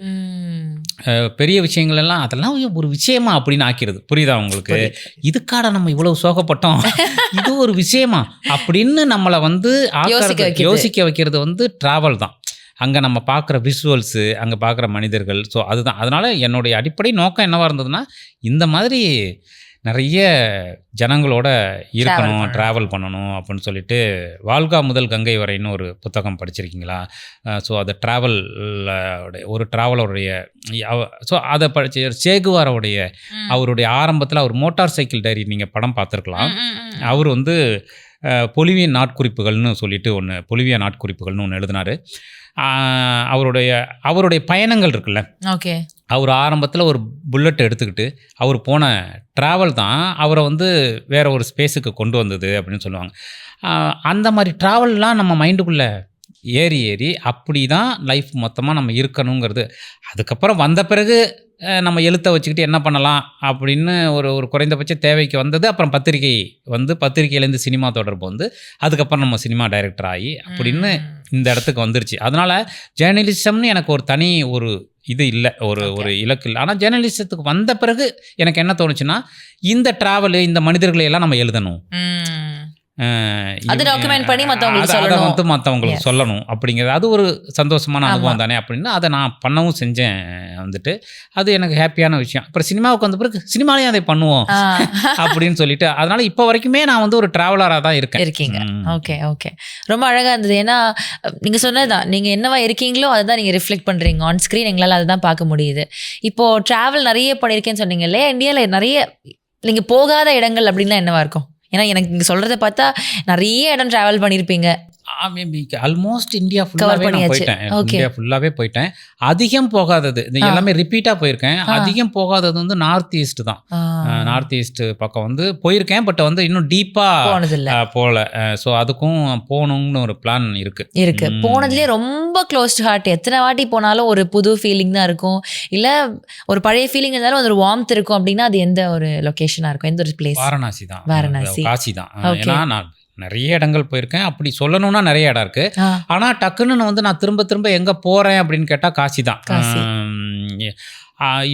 பெரிய விஷயங்கள் எல்லாம் அதெல்லாம் ஒரு விஷயமா அப்படின்னு ஆக்கிறது. புரியுதா உங்களுக்கு? இதுக்காக நம்ம இவ்வளவு சோகப்பட்டோம், இது ஒரு விஷயமா அப்படின்னு நம்மளை வந்து யோசிக்க வைக்கிறது வந்து டிராவல் தான். அங்கே நம்ம பார்க்குற விஷுவல்ஸு, அங்கே பார்க்குற மனிதர்கள். ஸோ அதுதான். அதனால் என்னுடைய அடிப்படை நோக்கம் என்னவாக இருந்ததுன்னா, இந்த மாதிரி நிறைய ஜனங்களோட இருக்கணும், ட்ராவல் பண்ணணும் அப்படின்னு சொல்லிட்டு வாழ்கா முதல் கங்கை வரைன்னு ஒரு புத்தகம் படிச்சிருக்கீங்களா? ஸோ அது ட்ராவல் ஒரு ட்ராவலருடைய ஸோ அதை படிச்சு சேகுவாரோடைய அவருடைய ஆரம்பத்தில் அவர் மோட்டார் சைக்கிள் டைரி நீங்கள் படம் பார்த்துருக்கலாம். அவர் வந்து பொலிவிய நாட்குறிப்புகள்னு சொல்லிட்டு பொலிவிய நாட்குறிப்புகள்னு ஒன்று எழுதினார். அவருடைய பயணங்கள் இருக்குல்ல, ஓகே, அவர் ஆரம்பத்தில் ஒரு புல்லட் எடுத்துக்கிட்டு அவர் போன ட்ராவல் தான் அவரை வந்து வேறு ஒரு ஸ்பேஸுக்கு கொண்டு வந்தது அப்படின்னு சொல்லுவாங்க. அந்த மாதிரி ட்ராவல்லாம் நம்ம மைண்டுக்குள்ளே ஏறி அப்படி தான் லைஃப் மொத்தமாக நம்ம இருக்கணுங்கிறது. அதுக்கப்புறம் வந்த பிறகு நம்ம எழுத்தை வச்சுக்கிட்டு என்ன பண்ணலாம் அப்படின்னு ஒரு குறைந்தபட்ச தேவைக்கு வந்தது. அப்புறம் பத்திரிகையிலேருந்து சினிமா தொடர்பு வந்து அதுக்கப்புறம் நம்ம சினிமா டைரக்டர் ஆகி அப்படின்னு இந்த இடத்துக்கு வந்துருச்சு. அதனால் ஜேர்னலிசம்னு எனக்கு ஒரு தனி ஒரு இது இல்லை, ஒரு இலக்கு இல்லை. ஆனால் ஜேர்னலிசத்துக்கு வந்த பிறகு எனக்கு என்ன தோணுச்சுன்னா, இந்த ட்ராவலு, இந்த மனிதர்களை எல்லாம் நம்ம எழுதணும். அது டாக்குமெண்ட் பண்ணி மற்றவங்களுக்கு அதை சொல்லணும். வந்து மற்றவங்களுக்கு சொல்லணும் அப்படிங்கிறது அது ஒரு சந்தோஷமான அனுபவம் தானே அப்படின்னு அதை நான் பண்ணவும் செஞ்சேன் வந்துட்டு. அது எனக்கு ஹாப்பியான விஷயம். அப்புறம் சினிமாவுக்கு வந்த பிறகு சினிமாலையும் அதை பண்ணுவோம் அப்படின்னு சொல்லிட்டு அதனால இப்போ வரைக்குமே நான் வந்து ஒரு டிராவலராக தான் இருக்கீங்க. ஓகே ஓகே, ரொம்ப அழகாக இருந்தது. ஏன்னா நீங்கள் சொன்னதுதான், நீங்கள் என்னவா இருக்கீங்களோ அதை தான் நீங்கள் ரிஃப்ளெக்ட் பண்ணுறீங்க ஆன் ஸ்க்ரீன். எங்களால் அதை தான் பார்க்க முடியுது. இப்போது ட்ராவல் நிறைய பண்ணியிருக்கேன்னு சொன்னீங்க இல்லையா, இந்தியாவில் நிறைய நீங்கள் போகாத இடங்கள் அப்படின்லாம் என்னவா இருக்கும்? ஏன்னா எனக்கு நீங்கள் சொல்கிறத பார்த்தா நிறைய இடம் ட்ராவல் பண்ணியிருப்பீங்க. ஆல்மோஸ்ட் இந்தியா ஃபுல்லாகவே நான் போயிட்டேன். இந்தியா ஃபுல்லாகவே போயிட்டேன். அதிகம் போகாதது இது எல்லாமே ரிப்பீட்டாக போயிருக்கேன். அதிகம் போகாதது வந்து நார்த் ஈஸ்ட் தான். நார்த் ஈஸ்ட் பக்கம் வந்து போயிருக்கேன். பட் வந்து இன்னும் டீப்பாக போகல. ஸோ அதுக்கும் போகணும்னு ஒரு பிளான் இருக்கு. போனதுலேயே ரொம்ப க்ளோஸ் டு ஹார்ட். எத்தனை வாட்டி போனாலும் ஒரு புது ஃபீலிங் தான் இருக்கும். இல்லை ஒரு பழைய ஃபீலிங் இருந்தாலும் ஒரு வார்ம்த் இருக்கும். அப்படின்னா அது எந்த ஒரு லொக்கேஷனாக இருக்கும்? எந்த ஒரு பிளேஸ்? வாரணாசி தான். வாரணாசி, காசி தான். ஏன்னா நான் நிறைய இடங்கள் போயிருக்கேன். அப்படி சொல்லணும்னா நிறைய இடம் இருக்கு. ஆனால் டக்குன்னு வந்து நான் திரும்ப எங்கே போகிறேன் அப்படின்னு கேட்டால் காசி தான்.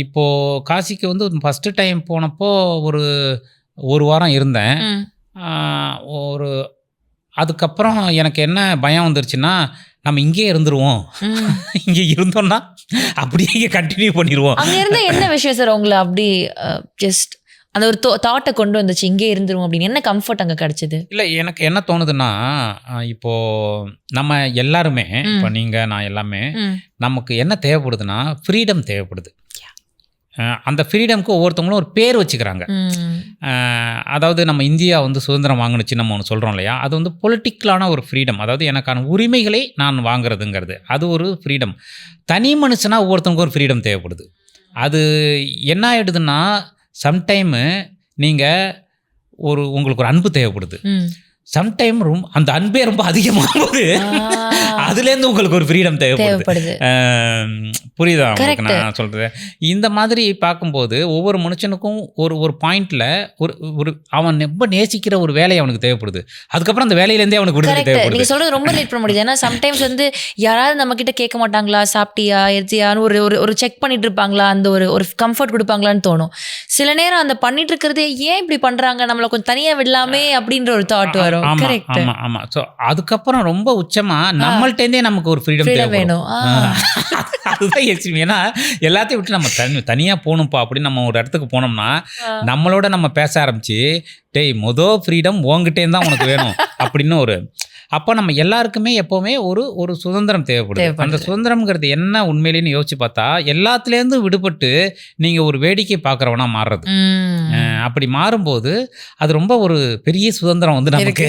இப்போது காசிக்கு வந்து ஃபஸ்ட்டு டைம் போனப்போ ஒரு வாரம் இருந்தேன். அதுக்கப்புறம் எனக்கு என்ன பயம் வந்துருச்சுன்னா, நம்ம இங்கே இருந்துருவோம், இங்கே இருந்தோம்னா அப்படியே இங்கே கண்டினியூ பண்ணிடுவோம். அங்கே இருந்த என்ன விஷயம் சார் உங்களை அப்படி ஜஸ்ட் அந்த ஒரு தாட்டை கொண்டு வந்துச்சு, இங்கே இருந்துரும் அப்படின்னு? என்ன கம்ஃபர்ட் அங்கே கிடைச்சது? இல்லை, எனக்கு என்ன தோணுதுன்னா, இப்போது நம்ம எல்லாருமே, இப்போ நீங்கள் நான் எல்லாமே நமக்கு என்ன தேவைப்படுதுன்னா ஃப்ரீடம் தேவைப்படுது. அந்த ஃப்ரீடம்க்கு ஒவ்வொருத்தவங்களும் ஒரு பேர் வச்சுக்கிறாங்க. அதாவது நம்ம இந்தியா வந்து சுதந்திரம் வாங்கினுச்சு நம்ம ஒன்று சொல்கிறோம் இல்லையா, அது வந்து பொலிட்டிக்கலான ஒரு ஃப்ரீடம். அதாவது எனக்கான உரிமைகளை நான் வாங்குறதுங்கிறது அது ஒரு ஃப்ரீடம். தனி மனுஷனாக ஒவ்வொருத்தவங்களுக்கும் ஒரு ஃப்ரீடம் தேவைப்படுது. அது என்ன ஆகிடுதுன்னா, சம்டைமு நீங்கள் உங்களுக்கு ஒரு அன்பு தேவைப்படுது. சம்டைம் அந்த அன்பே ரொம்ப அதிகமாகும்போது அதுலேருந்து உங்களுக்கு ஒரு ஃப்ரீடம் தேவைப்படுது. புரியுதா உங்களுக்கு நான் சொல்கிறது? இந்த மாதிரி பார்க்கும்போது ஒவ்வொரு மனுஷனுக்கும் ஒரு பாயிண்டில் ஒரு அவன் ரொம்ப நேசிக்கிற ஒரு வேலை அவனுக்கு தேவைப்படுது. அதுக்கப்புறம் அந்த வேலையிலேருந்தே அவனுக்கு விடுதலை தேவைப்படுது. நீங்கள் சொல்கிறது ரொம்ப லேட் பண்ண முடியுது. ஏன்னா சம்டைம்ஸ் வந்து யாராவது நம்மக்கிட்ட கேட்க மாட்டாங்களா, சாப்பிட்டியா எத்தியான்னு ஒரு செக் பண்ணிட்டு இருப்பாங்களா, அந்த ஒரு கம்ஃபர்ட் கொடுப்பாங்களான்னு தோணும். சில நேரம் அந்த பண்ணிட்டு இருக்கிறது ஏன் இப்படி பண்ணுறாங்க, நம்மளை கொஞ்சம் தனியாக விடலாமே அப்படின்ற ஒரு தாட் வரும். ஆமாம். ஸோ அதுக்கப்புறம் ரொம்ப உச்சமாக நம்மள்டேருந்தே நமக்கு ஒரு ஃப்ரீடம் வேணும். அதுதான் எக்ஸ்ட்ரீம். ஏன்னா எல்லாத்தையும் விட்டு நம்ம தனியாக போகணும்ப்பா அப்படின்னு நம்ம ஒரு இடத்துக்கு போனோம்னா நம்மளோட நம்ம பேச ஆரம்பிச்சு, டேய் ஃப்ரீடம் உங்ககிட்டேருந்து தான் உனக்கு வேணும் அப்படின்னு அப்போ நம்ம எல்லாருக்குமே எப்போவுமே ஒரு சுதந்திரம் தேவைப்படுது. அந்த சுதந்திரம்ங்கிறது என்ன உண்மையிலேன்னு யோசிச்சு பார்த்தா, எல்லாத்துலேருந்து விடுபட்டு நீங்கள் ஒரு வேடிக்கை பார்க்குறவனா மாறுறது. அப்படி மாறும்போது அது ரொம்ப ஒரு பெரிய சுதந்திரம் வந்து நமக்கு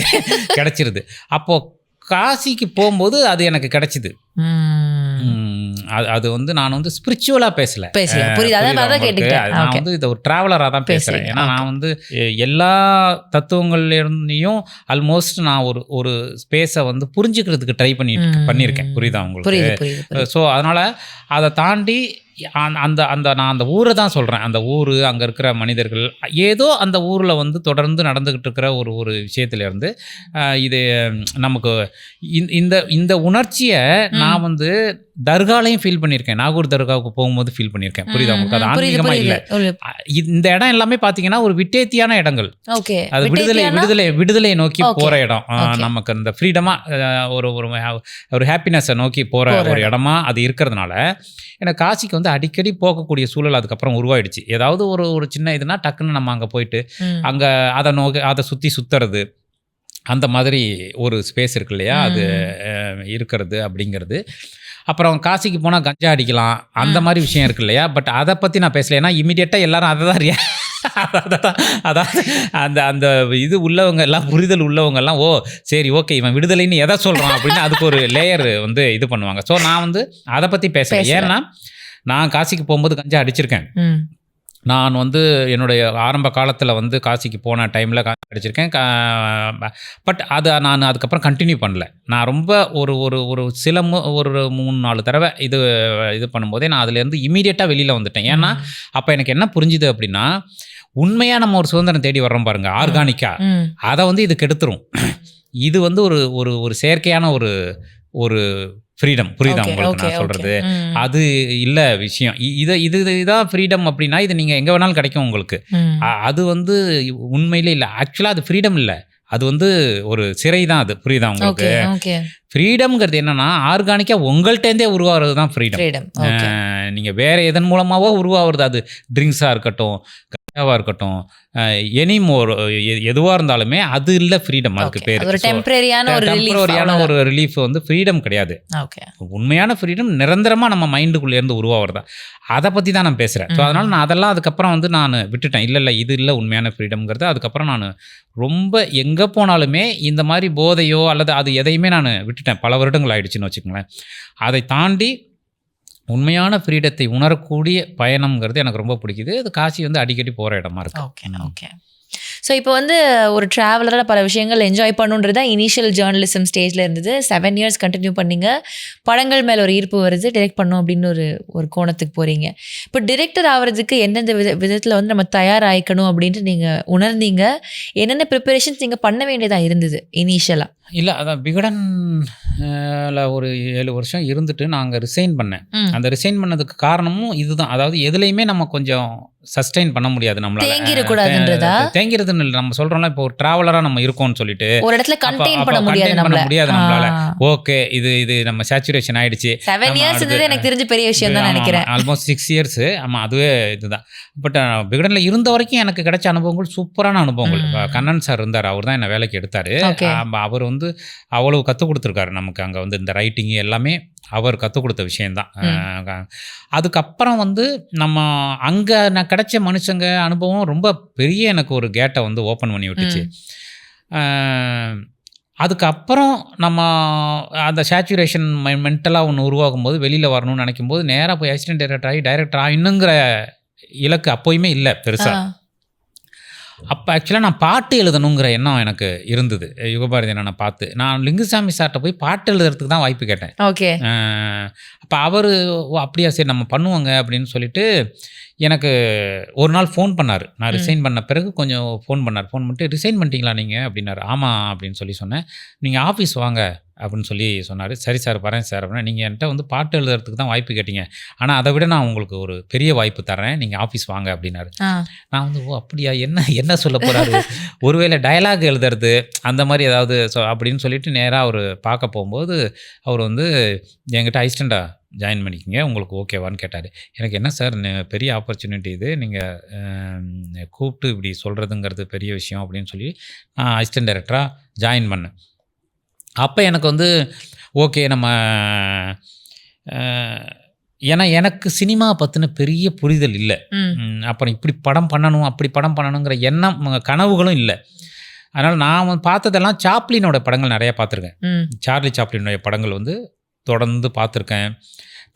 கிடைச்சிருது. அப்போது காசிக்கு போகும்போது அது எனக்கு கிடைச்சிது. அது வந்து நான் வந்து ஸ்பிரிச்சுவலாக பேசல. நான் வந்து இதை ஒரு ட்ராவலராக தான் பேசுகிறேன். ஏன்னா நான் வந்து எல்லா தத்துவங்கள்லேருந்தையும் ஆல்மோஸ்ட் நான் ஒரு ஸ்பேஸை வந்து புரிஞ்சுக்கிறதுக்கு ட்ரை பண்ணியிருக்கேன். புரியுதா உங்களுக்கு? ஸோ அதனால் அதை தாண்டி நான் அந்த ஊரை தான் சொல்கிறேன். அந்த ஊர், அங்கே இருக்கிற மனிதர்கள், ஏதோ அந்த ஊரில் வந்து தொடர்ந்து நடந்துக்கிட்டு இருக்கிற ஒரு விஷயத்துலேருந்து இது நமக்கு இந்த உணர்ச்சியை நான் வந்து தர்காலையும் ஃபீல் பண்ணியிருக்கேன். நாகூர் தர்காவுக்கு போகும்போது ஃபீல் பண்ணியிருக்கேன். புரியுதா உங்களுக்கு? அது ஆன்மீகமாக இல்லை. இந்த இடம் எல்லாமே பார்த்தீங்கன்னா ஒரு விட்டேத்தியான இடங்கள். அது விடுதலையை நோக்கி போகிற இடம். நமக்கு அந்த ஃப்ரீடமாக ஒரு ஹாப்பினஸை நோக்கி போகிற ஒரு இடமா அது இருக்கிறதுனால எனக்கு காசிக்கு வந்து அடிக்கடி போகக்கூடிய சூழல் அதுக்கப்புறம் உருவாயிடுச்சு. ஏதாவது ஒரு சின்ன இதுனா டக்குன்னு நம்ம அங்கே போயிட்டு அங்கே அதை சுற்றுறது, அந்த மாதிரி ஒரு ஸ்பேஸ் இருக்கு இல்லையா, அது இருக்கிறது அப்படிங்கிறது. அப்புறம் காசிக்கு போனால் கஞ்சா அடிக்கலாம், அந்த மாதிரி விஷயம் இருக்கு இல்லையா. பட் அதை பற்றி நான் பேசல. ஏன்னா இமீடியட்டாக எல்லாரும் அதை தான் அதாவது அந்த இது உள்ளவங்க எல்லாம், புரிதல் உள்ளவங்க எல்லாம், சரி ஓகே இவன் விடுதலைன்னு எதை சொல்கிறான் அப்படின்னு அதுக்கு ஒரு லேயர் வந்து இது பண்ணுவாங்க. ஸோ நான் வந்து அதை பற்றி பேசுகிறேன். ஏன்னா நான் காசிக்கு போகும்போது கஞ்சா அடிச்சிருக்கேன். நான் வந்து என்னுடைய ஆரம்ப காலத்தில் வந்து காசிக்கு போன டைமில் அடிச்சிருக்கேன். பட் அதை நான் அதுக்கப்புறம் கண்டினியூ பண்ணல. நான் ரொம்ப ஒரு 3-4 தடவை இது பண்ணும்போதே நான் அதுலேருந்து இமீடியட்டாக வெளியில் வந்துட்டேன். ஏன்னா அப்போ எனக்கு என்ன புரிஞ்சுது அப்படின்னா, உண்மையாக நம்ம ஒரு சுதந்திரம் தேடி வர்றோம் பாருங்க, ஆர்கானிக்காக, அதை வந்து இது கெடுத்துரும். இது வந்து ஒரு செயற்கையான ஒரு ஃப்ரீடம். புரியுதா உங்களுக்கு நான் சொல்கிறது? அது இல்லை விஷயம். இதுதான் ஃப்ரீடம் அப்படின்னா இது நீங்கள் எங்கே வேணாலும் கிடைக்கும் உங்களுக்கு. அது வந்து உண்மையிலே இல்லை. ஆக்சுவலாக அது ஃப்ரீடம் இல்லை, அது வந்து ஒரு சிறை தான். அது புரியுதா உங்களுக்கு? ஓகே. ஃப்ரீடம்ங்கிறது என்னன்னா ஆர்கானிக்காக உங்கள்கிட்டேருந்தே உருவாகிறது தான் ஃப்ரீடம். நீங்கள் வேறு எதன் மூலமாகவோ உருவாகிறது, அது ட்ரிங்க்ஸாக இருக்கட்டும், கஞ்சாவாக இருக்கட்டும், எனிமோர் எதுவாக இருந்தாலுமே அது இல்லை ஃப்ரீடம். அதுக்கு பேர் ஒரு டெம்பரரியான ஒரு ரிலீஃப் வந்து ஃப்ரீடம் கிடையாது. உண்மையான ஃப்ரீடம் நிரந்தரமாக நம்ம மைண்டுக்குள்ளேருந்து உருவாகிறதா. அதை பற்றி தான் நான் பேசுகிறேன். ஸோ அதனால் நான் அதெல்லாம் அதுக்கப்புறம் வந்து நான் விட்டுட்டேன். இல்லை இது இல்லை உண்மையான ஃப்ரீடம்ங்கிறது. அதுக்கப்புறம் நான் ரொம்ப எங்கே போனாலுமே இந்த மாதிரி போதையோ அல்லது அது எதையுமே நான் விட்டுட்டேன். பல வருடங்கள் ஆயிடுச்சுன்னு வச்சுக்கோங்களேன். அதை தாண்டி உண்மையான ஃப்ரீடத்தை உணரக்கூடிய பயணம்ங்கிறது எனக்கு ரொம்ப பிடிக்குது. அது காசி வந்து அடிக்கடி போகிற இடமா இருக்குது. ஓகே. ஸோ இப்போ வந்து ஒரு ட்ராவலராக பல விஷயங்கள் என்ஜாய் பண்ணுன்றது தான் இனிஷியல் ஜேர்னலிசம் ஸ்டேஜில் இருந்தது. 7 years கண்டினியூ பண்ணிங்க. படங்கள் மேலே ஒரு ஈர்ப்பு வருது, டிரெக்ட் பண்ணும் அப்படின்னு ஒரு கோணத்துக்கு போகிறீங்க. இப்போ டிரெக்டர் ஆகிறதுக்கு எந்தெந்த விதத்தில் வந்து நம்ம தயாராகிக்கணும் அப்படின்ட்டு நீங்கள் உணர்ந்தீங்க? என்னென்ன ப்ரிப்பரேஷன்ஸ் நீங்கள் பண்ண வேண்டியதாக இருந்தது இனிஷியலாக? இல்லை, அதான் விகடனில் ஒரு 7 வருஷம் இருந்துட்டு நான் அங்கே ரிசைன் பண்ணேன். அந்த ரிசைன் பண்ணதுக்கு காரணமும் இதுதான். அதாவது எதுலையுமே நம்ம கொஞ்சம் சஸ்டெயின் பண்ண முடியாது. நம்மளால தேங்கிறதுன்னு இல்லை. நம்ம சொல்கிறோம்ல, இப்போ ஒரு ட்ராவலராக நம்ம இருக்கோம்னு சொல்லிட்டு ஒரு இடத்துல கண்டெயின் பண்ண முடியாது நம்மளால. ஓகே, இது நம்ம சேச்சுரேஷன் ஆயிடுச்சு. 7 years எனக்கு தெரிஞ்ச பெரிய விஷயம் தான் நினைக்கிறேன். Almost 6 years. ஆமாம், அதுவே இதுதான். பட் விகடனில் இருந்த வரைக்கும் எனக்கு கிடைச்ச அனுபவங்கள் சூப்பரான அனுபவங்கள். கண்ணன் சார் இருந்தார், அவர் தான் என்னை வேலைக்கு எடுத்தார். அவர் வந்து அவ்வளவு கற்றுக் கொடுத்துருக்காரு நமக்கு. அங்கே வந்து இந்த ரைட்டிங்கு எல்லாமே அவர் கற்றுக் கொடுத்த விஷயந்தான். அதுக்கப்புறம் வந்து நம்ம அங்கே நான் கிடைச்ச மனுஷங்க அனுபவம் ரொம்ப பெரிய எனக்கு ஒரு கேட்டை வந்து ஓப்பன் பண்ணி விட்டுச்சு. அதுக்கப்புறம் நம்ம அந்த சேச்சுரேஷன் மென்டலாக ஒன்று உருவாகும் போது வெளியில் வரணும்னு நினைக்கும் போது நேராக போய் அசிஸ்டன்ட் டைரக்டர் ஆகினுங்கிற இலக்கு அப்போயுமே இல்லை பெருசாக. அப்போ ஆக்சுவலாக நான் பாட்டு எழுதணுங்கிற எண்ணம் எனக்கு இருந்தது. யுகபாரதி நான் பார்த்து நான் லிங்குசாமி சார்கிட்ட போய் பாட்டு எழுதுறதுக்கு தான் வாய்ப்பு கேட்டேன். ஓகே. அப்போ அவர் அப்படியா சரி நம்ம பண்ணுவோங்க அப்படின்னு சொல்லிட்டு எனக்கு ஒரு நாள் ஃபோன் பண்ணார். நான் ரிசைன் பண்ண பிறகு கொஞ்சம் ஃபோன் பண்ணிட்டு ரிசைன் பண்ணிட்டீங்களா நீங்கள் அப்படின்னாரு. ஆமாம் அப்படின்னு சொல்லி சொன்னேன். நீங்கள் ஆஃபீஸ் வாங்க அப்படின்னு சொல்லி சொன்னார். சரி சார் வரேன் சார் அப்படின்னா, நீங்கள் என்கிட்ட வந்து பாட்டு எழுதுறதுக்கு தான் வாய்ப்பு கேட்டீங்க, ஆனால் அதை விட நான் உங்களுக்கு ஒரு பெரிய வாய்ப்பு தரேன், நீங்கள் ஆஃபீஸ் வாங்க அப்படின்னாரு. நான் வந்து அப்படியா என்ன சொல்ல போகிறாரு, ஒருவேளை டயலாக் எழுதுறது அந்த மாதிரி ஏதாவது அப்படின்னு சொல்லிட்டு நேராக அவர் பார்க்க போகும்போது அவர் வந்து என்கிட்ட அசிஸ்டண்ட்டாக ஜாயின் பண்ணிக்கிங்க, உங்களுக்கு ஓகேவான்னு கேட்டார். எனக்கு என்ன சார் பெரிய ஆப்பர்ச்சுனிட்டி இது, நீங்கள் கூப்பிட்டு இப்படி சொல்கிறதுங்கிறது பெரிய விஷயம் அப்படின்னு சொல்லி நான் அசிஸ்டன்ட் டைரக்டராக ஜாயின் பண்ணேன். அப்போ எனக்கு வந்து ஓகே நம்ம ஏன்னா எனக்கு சினிமா பற்றின பெரிய புரிதல் இல்லை. அப்புறம் இப்படி படம் பண்ணணும் அப்படி படம் பண்ணணுங்கிற எண்ணம் கனவுகளும் இல்லை. அதனால் நான் பார்த்ததெல்லாம் சாப்ளினோட படங்கள் நிறையா பார்த்துருக்கேன். சார்லி சாப்ளினோட படங்கள் வந்து தொடர்ந்து பார்த்துருக்கேன்.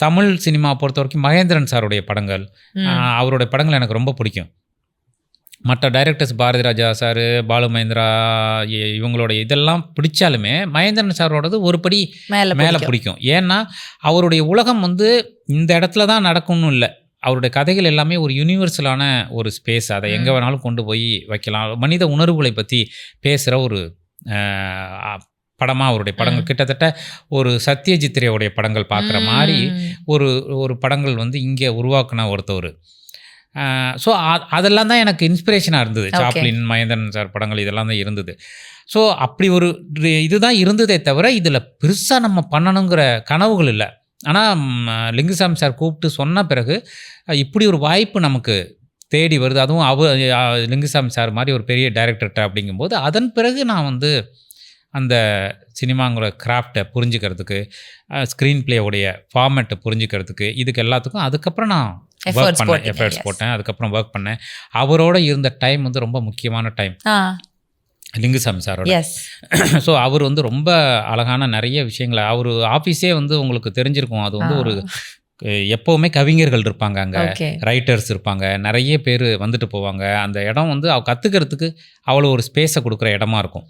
தமிழ் சினிமா பொறுத்த வரைக்கும் மகேந்திரன் சாருடைய படங்கள், அவருடைய படங்கள் எனக்கு ரொம்ப பிடிக்கும். மற்ற டைரக்டர்ஸ் பாரதி ராஜா சார், பாலு மகேந்திரா இவங்களோட இதெல்லாம் பிடிச்சாலுமே மகேந்திரன் சாரோடது ஒரு படி மேலே பிடிக்கும். ஏன்னா அவருடைய உலகம் வந்து இந்த இடத்துல தான் நடக்கணும்னு இல்லை. அவருடைய கதைகள் எல்லாமே ஒரு யூனிவர்சலான ஒரு ஸ்பேஸ். அதை எங்கே வேணாலும் கொண்டு போய் வைக்கலாம். மனித உணர்வுகளை பற்றி பேசுகிற ஒரு படமாக அவருடைய படங்கள் கிட்டத்தட்ட ஒரு சத்யஜித்ரேவுடைய படங்கள் பார்க்குற மாதிரி ஒரு படங்கள் வந்து இங்கே உருவாக்குன ஒருத்தவர். ஸோ அதெல்லாம் தான் எனக்கு இன்ஸ்பிரேஷனாக இருந்தது. சாப்ளின், மகேந்திரன் சார் படங்கள் இதெல்லாம் தான் இருந்தது. ஸோ அப்படி ஒரு இதுதான் இருந்ததே தவிர இதில் பெருசாக நம்ம பண்ணணுங்கிற கனவுகள் இல்லை. ஆனால் லிங்குசாமி சார் கூப்பிட்டு சொன்ன பிறகு இப்படி ஒரு வாய்ப்பு நமக்கு தேடி வருது, அதுவும் லிங்குசாமி சார் மாதிரி ஒரு பெரிய டைரக்டர்கிட்ட அப்படிங்கும்போது அதன் பிறகு நான் வந்து அந்த சினிமாங்கிற கிராஃப்டை புரிஞ்சுக்கிறதுக்கு, ஸ்க்ரீன் பிளேவுடைய ஃபார்மேட்டை புரிஞ்சுக்கிறதுக்கு, இதுக்கு எல்லாத்துக்கும் அதுக்கப்புறம் நான் எஃபர்ட்ஸ் போட்டேன். அதுக்கப்புறம் ஒர்க் பண்ணேன். அவரோட இருந்த டைம் வந்து ரொம்ப முக்கியமான டைம் லிங்குசாமி சாரோட. ஸோ அவர் வந்து ரொம்ப அழகான நிறைய விஷயங்களை, அவர் ஆஃபீஸே வந்து உங்களுக்கு தெரிஞ்சிருக்கும். அது வந்து ஒரு எப்போவுமே கவிஞர்கள் இருப்பாங்க, அங்கே ரைட்டர்ஸ் இருப்பாங்க, நிறைய பேர் வந்துட்டு போவாங்க. அந்த இடம் வந்து கற்றுக்கிறதுக்கு அவ்வளோ ஒரு ஸ்பேஸை கொடுக்குற இடமா இருக்கும்.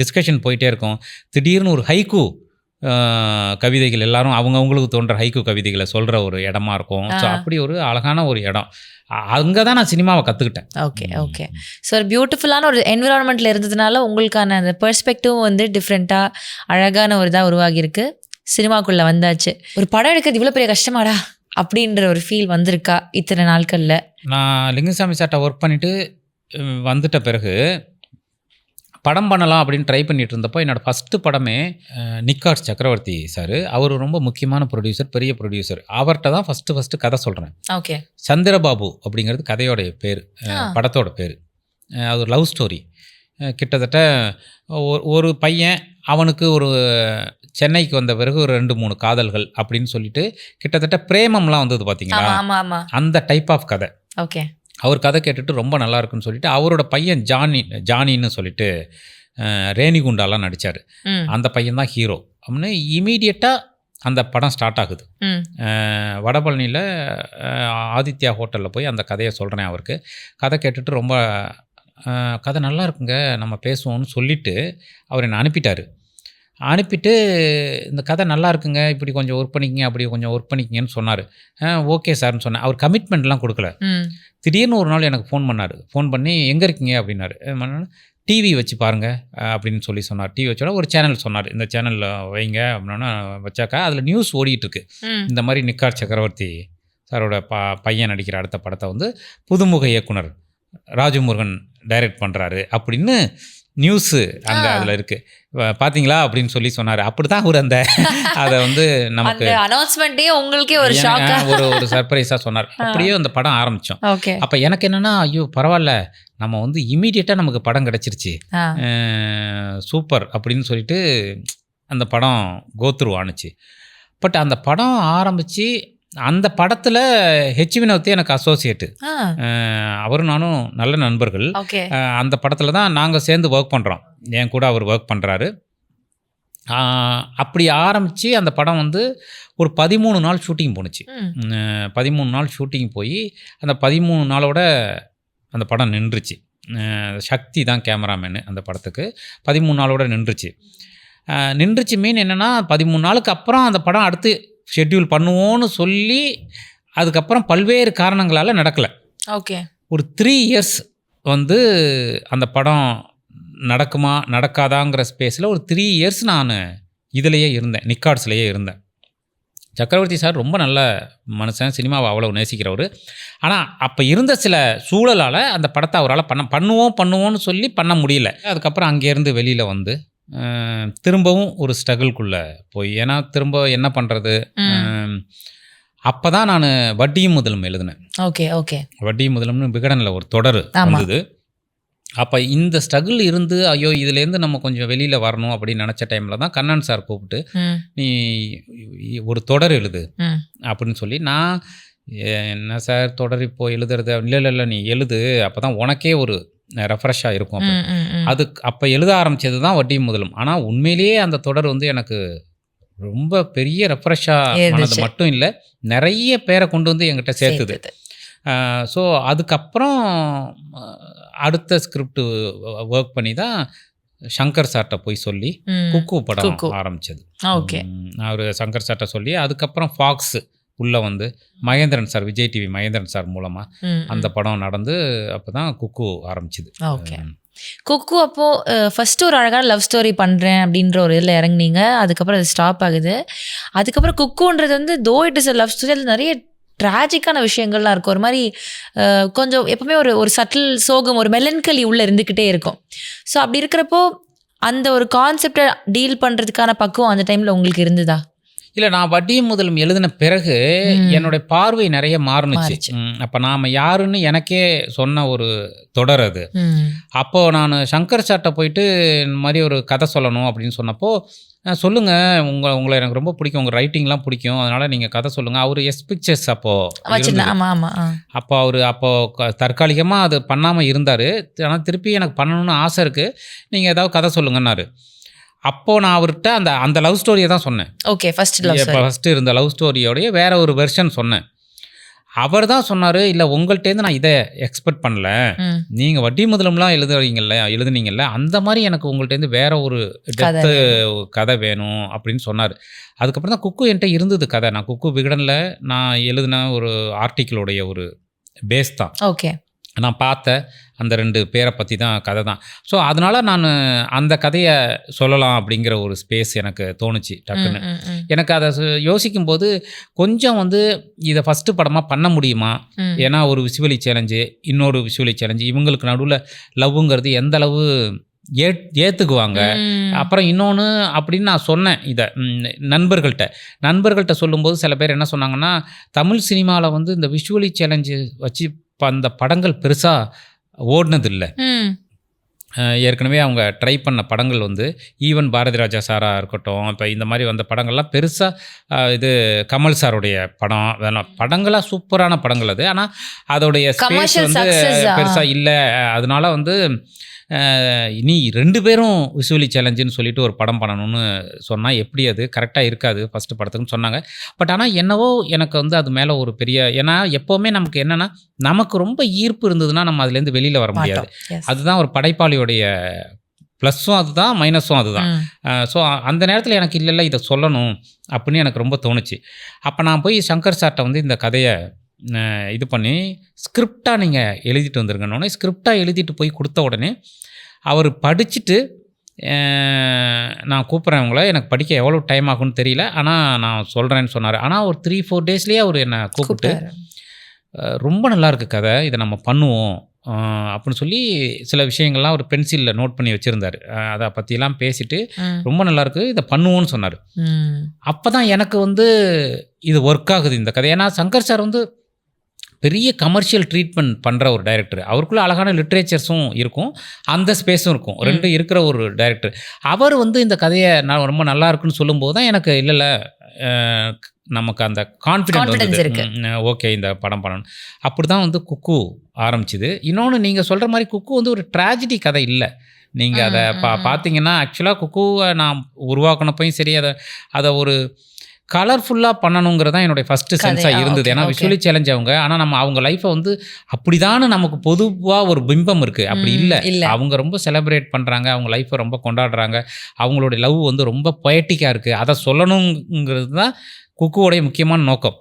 டிஸ்கஷன் போயிட்டே இருக்கும். திடீர்னு ஒரு ஹைக்கூ கவிதைகள் எல்லாரும் அவங்கவுங்களுக்கு தோன்ற ஹைக்கூ கவிதைகளை சொல்கிற ஒரு இடமா இருக்கும். ஸோ அப்படி ஒரு அழகான ஒரு இடம். அங்கே தான் நான் சினிமாவை கற்றுக்கிட்டேன். ஓகே. ஸோ ஒரு பியூட்டிஃபுல்லான ஒரு என்விரான்மெண்ட்டில் இருந்ததுனால உங்களுக்கான அந்த பெர்ஸ்பெக்டிவும் வந்து டிஃப்ரெண்ட்டாக அழகான ஒரு இதாக உருவாகியிருக்கு. சினிமாக்குள்ளே வந்தாச்சு. ஒரு படம் எடுக்கிறது இவ்வளோ பெரிய கஷ்டமாடா அப்படின்ற ஒரு ஃபீல் வந்திருக்கா இத்தனை நாட்களில்? நான் லிங்குசாமி சார்ட்ட ஒர்க் பண்ணிவிட்டு வந்துட்ட பிறகு படம் பண்ணலாம் அப்படின்னு ட்ரை பண்ணிட்டு இருந்தப்போ என்னோடய ஃபஸ்ட்டு படமே நிக்காட் சக்கரவர்த்தி சார். அவர் ரொம்ப முக்கியமான ப்ரொடியூசர், பெரிய ப்ரொடியூசர். அவர்கிட்ட தான் ஃபஸ்ட்டு கதை சொல்கிறேன். ஓகே. சந்திரபாபு அப்படிங்கிறது கதையோடைய பேர், படத்தோட பேர். அது ஒரு லவ் ஸ்டோரி. கிட்டத்தட்ட ஒரு பையன், அவனுக்கு ஒரு சென்னைக்கு வந்த பிறகு ஒரு 2-3 காதல்கள் அப்படின்னு சொல்லிட்டு கிட்டத்தட்ட பிரேமம்லாம் வந்தது பார்த்தீங்களா, அந்த டைப் ஆஃப் கதை. ஓகே. அவர் கதை கேட்டுட்டு ரொம்ப நல்லா இருக்குன்னு சொல்லிட்டு அவரோட பையன் ஜானின்னு சொல்லிட்டு ரேணிகுண்டாலாம் நடித்தார். அந்த பையன் தான் ஹீரோ அப்படின்னு இமீடியட்டாக அந்த படம் ஸ்டார்ட் ஆகுது. வடபழனியில் ஆதித்யா ஹோட்டலில் போய் அந்த கதையை சொல்கிறேன் அவருக்கு. கதை கேட்டுட்டு ரொம்ப கதை நல்லா இருக்குங்க, நம்ம பேசுவோம்னு சொல்லிவிட்டு அவர் என்னை அனுப்பிட்டு இந்த கதை நல்லா இருக்குங்க, இப்படி கொஞ்சம் ஒர்க் பண்ணிக்கிங்க, அப்படி கொஞ்சம் ஒர்க் பண்ணிக்கிங்கன்னு சொன்னார். ஓகே சார்னு சொன்னேன். அவர் கமிட்மெண்ட்லாம் கொடுக்கல. திடீர்னு ஒரு நாள் எனக்கு ஃபோன் பண்ணி எங்கே இருக்கீங்க அப்படின்னாரு. டிவி வச்சு பாருங்கள் அப்படின்னு சொன்னார். டிவி வச்சோட ஒரு சேனல் சொன்னார், இந்த சேனலில் வைங்க அப்படின்னா வச்சாக்கா அதில் நியூஸ் ஓடிட்டுருக்கு. இந்த மாதிரி நிக்காட் சக்கரவர்த்தி சாரோட பையன் நடிக்கிற அடுத்த படத்தை வந்து புதுமுக இயக்குனர் ராஜமுருகன் டைரக்ட் பண்ணுறாரு அப்படின்னு நியூஸு அங்கே அதில் இருக்குது, பார்த்தீங்களா அப்படின்னு சொன்னார். அப்படி தான் அவர் அதை வந்து நமக்கு அனௌன்ஸ்மெண்ட்டே உங்களுக்கே ஒரு ஒரு சர்ப்ரைஸாக சொன்னார். அப்படியே அந்த படம் ஆரம்பித்தோம். அப்போ எனக்கு என்னென்னா, ஐயோ பரவாயில்ல, நம்ம வந்து இமீடியட்டாக நமக்கு படம் கிடச்சிருச்சு, சூப்பர் அப்படின்னு சொல்லிட்டு அந்த படம் கோத்ரூ ஆணுச்சு. பட் அந்த படம் ஆரம்பித்து அந்த படத்தில் ஹெச் வினோத் எனக்கு அசோசியேட்டு, அவரும் நானும் நல்ல நண்பர்கள். அந்த படத்தில் தான் நாங்கள் சேர்ந்து ஒர்க் பண்ணுறோம், என் கூட அவர் ஒர்க் பண்ணுறாரு. அப்படி ஆரம்பித்து அந்த படம் வந்து ஒரு 13 நாள் ஷூட்டிங் போணுச்சு. 13 நாள் ஷூட்டிங் போய் அந்த 13 நாளோட அந்த படம் நின்றுச்சு. சக்தி தான் கேமராமேனு அந்த படத்துக்கு. 13 நாளோட நின்றுச்சு மீன் என்னென்னா, 13 நாளுக்கு அப்புறம் அந்த படம் அடுத்து ஷெட்யூல் பண்ணுவோன்னு சொல்லி அதுக்கப்புறம் பல்வேறு காரணங்களால் நடக்கலை. ஓகே. ஒரு 3 இயர்ஸ் வந்து அந்த படம் நடக்குமா நடக்காதாங்கிற ஸ்பேஸில் ஒரு 3 இயர்ஸ் நான் இதிலையே இருந்தேன், நிக்காட்ஸ்லேயே இருந்தேன். சக்கரவர்த்தி சார் ரொம்ப நல்ல மனுஷன், சினிமாவை அவ்வளோ நேசிக்கிறவர். ஆனால் அப்போ இருந்த சில சூழலால் அந்த படத்தை அவரால் பண்ணுவோம்னு சொல்லி பண்ண முடியல. அதுக்கப்புறம் அங்கேருந்து வெளியில் வந்து திரும்பவும் ஒரு ஸ்ட்ரகிள்குள்ளே போய், ஏன்னா திரும்ப என்ன பண்ணுறது, அப்போ தான் நான் வட்டியும் முதலும் எழுதினேன். ஓகே. வட்டியும் முதலும்னு விகடனில் ஒரு தொடர் வந்தது. அப்போ இந்த ஸ்ட்ரகிள் இருந்து ஐயோ இதுலேருந்து நம்ம கொஞ்சம் வெளியில் வரணும் அப்படின்னு நினச்ச டைமில் தான் கண்ணன் சார் கூப்பிட்டு, நீ ஒரு தொடர் எழுது அப்படின்னு சொல்லி, நான் என்ன சார் தொடர் இப்போ எழுதுறது, இல்லை நீ எழுது, அப்போ தான் உனக்கே ஒரு ரெஃப்ரெஷ்ஷாக இருக்கும். அப்போ எழுத ஆரம்பித்தது தான் வட்டியும் முதலும். ஆனால் உண்மையிலேயே அந்த தொடர் வந்து எனக்கு ரொம்ப பெரிய ரெஃப்ரெஷ்ஷாக ஆனது மட்டும் இல்லை, நிறைய பேரை கொண்டு வந்து என்கிட்ட சேர்த்துது. ஸோ அதுக்கப்புறம் அடுத்த ஸ்கிரிப்ட் ஒர்க் பண்ணி தான் சங்கர் சார்கிட்ட போய் சொல்லி குக்கு படம் ஆரம்பித்தது. அவர் சங்கர் சார்கிட்ட சொல்லி அதுக்கப்புறம் ஃபாக்ஸ் உள்ளே வந்து Mahendran sir, Vijay TV Mahendran sir மூலமாக அந்த படம் நடந்து அப்போ தான் குக்கு ஆரம்பிச்சிது. ஓகே. குக்கு அப்போது ஃபஸ்ட்டு ஒரு அழகான லவ் ஸ்டோரி பண்ணுறேன் அப்படின்ற ஒரு இதில் இறங்குனீங்க. அதுக்கப்புறம் அது ஸ்டாப் ஆகுது. அதுக்கப்புறம் குக்குன்றது வந்து though it is a love story, அதில் நிறைய ட்ராஜிக்கான விஷயங்கள்லாம் இருக்கும். ஒரு மாதிரி கொஞ்சம் எப்பவுமே ஒரு சட்டில் சோகம், ஒரு மெலன்கலி உள்ளே இருந்துக்கிட்டே இருக்கும். ஸோ அப்படி இருக்கிறப்போ அந்த ஒரு கான்செப்டை டீல் பண்ணுறதுக்கான பக்குவம் அந்த டைமில் உங்களுக்கு இருந்ததா? இல்லை, நான் வட்டியும் முதலும் எழுதின பிறகு என்னுடைய பார்வை நிறைய மாறுனுச்சு. அப்போ நாம் யாருன்னு எனக்கே சொன்ன ஒரு தொடர் அது. அப்போது நான் சங்கர் சார்ட்ட போயிட்டு இந்த மாதிரி ஒரு கதை சொல்லணும் அப்படின்னு சொன்னப்போ, சொல்லுங்கள், உங்களை எனக்கு ரொம்ப பிடிக்கும், உங்கள் ரைட்டிங்லாம் பிடிக்கும், அதனால் நீங்கள் கதை சொல்லுங்கள். அவர் எஸ் பிக்சர்ஸ் அப்போ அவர் தற்காலிகமாக அது பண்ணாமல் இருந்தார். ஆனால் திருப்பி எனக்கு பண்ணணும்னு ஆசை இருக்குது, நீங்கள் ஏதாவது கதை சொல்லுங்கன்னாரு. அப்போது நான் அவர்கிட்ட அந்த லவ் ஸ்டோரியை தான் சொன்னேன். ஓகே. ஃபஸ்ட்டு இருந்த லவ் ஸ்டோரியோடைய வேற ஒரு வெர்ஷன் சொன்னேன். அவர் தான் சொன்னார், இல்லை உங்கள்கிட்டேருந்து நான் இதை எக்ஸ்பெக்ட் பண்ணல, நீங்கள் வட்டி முதலம்லாம் எழுதுனீங்கல்ல அந்த மாதிரி எனக்கு உங்கள்கிட்டேருந்து வேற ஒரு டெப்த்து கதை வேணும் அப்படின்னு சொன்னார். அதுக்கப்புறம் தான் குக்கு என்கிட்ட இருந்தது கதை. நான் குக்கு விகடனில் நான் எழுதின ஒரு ஆர்டிக்கிளோடைய ஒரு பேஸ் தான். ஓகே. நான் பார்த்த அந்த 2 பேரை பற்றி தான் கதை தான். ஸோ அதனால் நான் அந்த கதையை சொல்லலாம் அப்படிங்கிற ஒரு ஸ்பேஸ் எனக்கு தோணுச்சு டக்குன்னு. எனக்கு அதை யோசிக்கும்போது கொஞ்சம் வந்து இதை ஃபஸ்ட்டு படமாக பண்ண முடியுமா, ஏன்னா ஒரு விஷுவலி சேலஞ்சு, இன்னொரு விஷுவலி சேலஞ்சு, இவங்களுக்கு நடுவில் லவ்வுங்கிறது எந்த அளவு ஏற்றுக்குவாங்க. அப்புறம் இன்னொன்று அப்படின்னு நான் சொன்னேன் இதை நண்பர்கள்ட்ட சொல்லும்போது சில பேர் என்ன சொன்னாங்கன்னா, தமிழ் சினிமாவில் வந்து இந்த விஷுவலி சேலஞ்சு வச்சு அந்த படங்கள் பெருசாக ஓடினதில்லை. ஏற்கனவே அவங்க ட்ரை பண்ண படங்கள் வந்து ஈவன் பாரதி ராஜா சாராக இருக்கட்டும், இப்போ இந்த மாதிரி வந்த படங்கள்லாம் பெருசாக இது கமல் சாருடைய படம் வேணாம், படங்களாக சூப்பரான படங்கள் அது. ஆனால் அதோடைய ஸ்பேஸ் வந்து பெருசாக இல்லை. அதனால வந்து நீ 2 பேரும் விஷுவலி சேலஞ்சுன்னு சொல்லிட்டு ஒரு படம் பண்ணணும்னு சொன்னால் எப்படி அது கரெக்டாக இருக்காது ஃபஸ்ட்டு படத்துக்குன்னு சொன்னாங்க. பட் ஆனால் என்னவோ எனக்கு வந்து அது மேலே ஒரு பெரிய, ஏன்னா எப்போவுமே நமக்கு என்னென்னா நமக்கு ரொம்ப ஈர்ப்பு இருந்ததுன்னா நம்ம அதுலேருந்து வெளியில் வர முடியாது. அதுதான் ஒரு படைப்பாளியோடைய ப்ளஸ்ஸும் அதுதான், மைனஸும் அதுதான். ஸோ அந்த நேரத்தில் எனக்கு இல்லை இதை சொல்லணும் அப்படின்னு எனக்கு ரொம்ப தோணுச்சு. அப்போ நான் போய் சங்கர் சார்ட்ட வந்து இந்த கதையை இது பண்ணி ஸ்கிரிப்டாக நீங்கள் எழுதிட்டு வந்துருங்கன்னொடனே ஸ்கிரிப்டாக எழுதிட்டு போய் கொடுத்த உடனே அவர் படிச்சுட்டு நான் கூப்பிட்றேன் உங்களை, எனக்கு படிக்க எவ்வளோ டைம் ஆகும்னு தெரியல, ஆனால் நான் சொல்கிறேன்னு சொன்னார். ஆனால் ஒரு 3-4 டேஸ்லேயே அவர் என்னை கூப்பிட்டு ரொம்ப நல்லாயிருக்கு கதை, இதை நம்ம பண்ணுவோம் அப்படின்னு சொல்லி சில விஷயங்கள்லாம் ஒரு பென்சிலில் நோட் பண்ணி வச்சுருந்தார். அதை பற்றியெல்லாம் பேசிட்டு ரொம்ப நல்லாயிருக்கு இதை பண்ணுவோன்னு சொன்னார். அப்போ தான் எனக்கு வந்து இது ஒர்க் ஆகுது இந்த கதை. ஏன்னா சங்கர் சார் வந்து பெரிய கமர்ஷியல் ட்ரீட்மெண்ட் பண்ணுற ஒரு டைரக்டர். அவருக்குள்ளே அழகான லிட்ரேச்சர்ஸும் இருக்கும், அந்த ஸ்பேஸும் இருக்கும், 2 இருக்கிற ஒரு டைரக்டர். அவர் வந்து இந்த கதையை நான் ரொம்ப நல்லா இருக்குன்னு சொல்லும்போது தான் எனக்கு இல்லை நமக்கு அந்த கான்ஃபிடென்ஸ் இருக்கு, ஓகே இந்த படம் பண்ணணும். அப்படி தான் வந்து குக்கு ஆரம்பிச்சுது. இன்னொன்று நீங்கள் சொல்கிற மாதிரி குக்கு வந்து ஒரு ட்ராஜடி கதை இல்லை. நீங்கள் அதை பார்த்தீங்கன்னா ஆக்சுவலாக குக்குவை நான் உருவாக்கினப்பையும் சரி அதை ஒரு கலர்ஃபுல்லாக பண்ணணுங்கிறது தான் என்னுடைய ஃபஸ்ட்டு சென்ஸாக இருந்தது. ஏன்னா விஷுவலி சேலஞ்ச் அவங்க, ஆனால் நம்ம அவங்க லைஃப்பை வந்து அப்படிதானு நமக்கு பொதுவாக ஒரு பிம்பம் இருக்குது, அப்படி இல்லை. அவங்க ரொம்ப செலிப்ரேட் பண்ணுறாங்க, அவங்க லைஃப்பை ரொம்ப கொண்டாடுறாங்க, அவங்களுடைய லவ் வந்து ரொம்ப பொயட்டிக்காக இருக்குது, அதை சொல்லணுங்கிறது தான் குக்குவோடைய முக்கியமான நோக்கம்.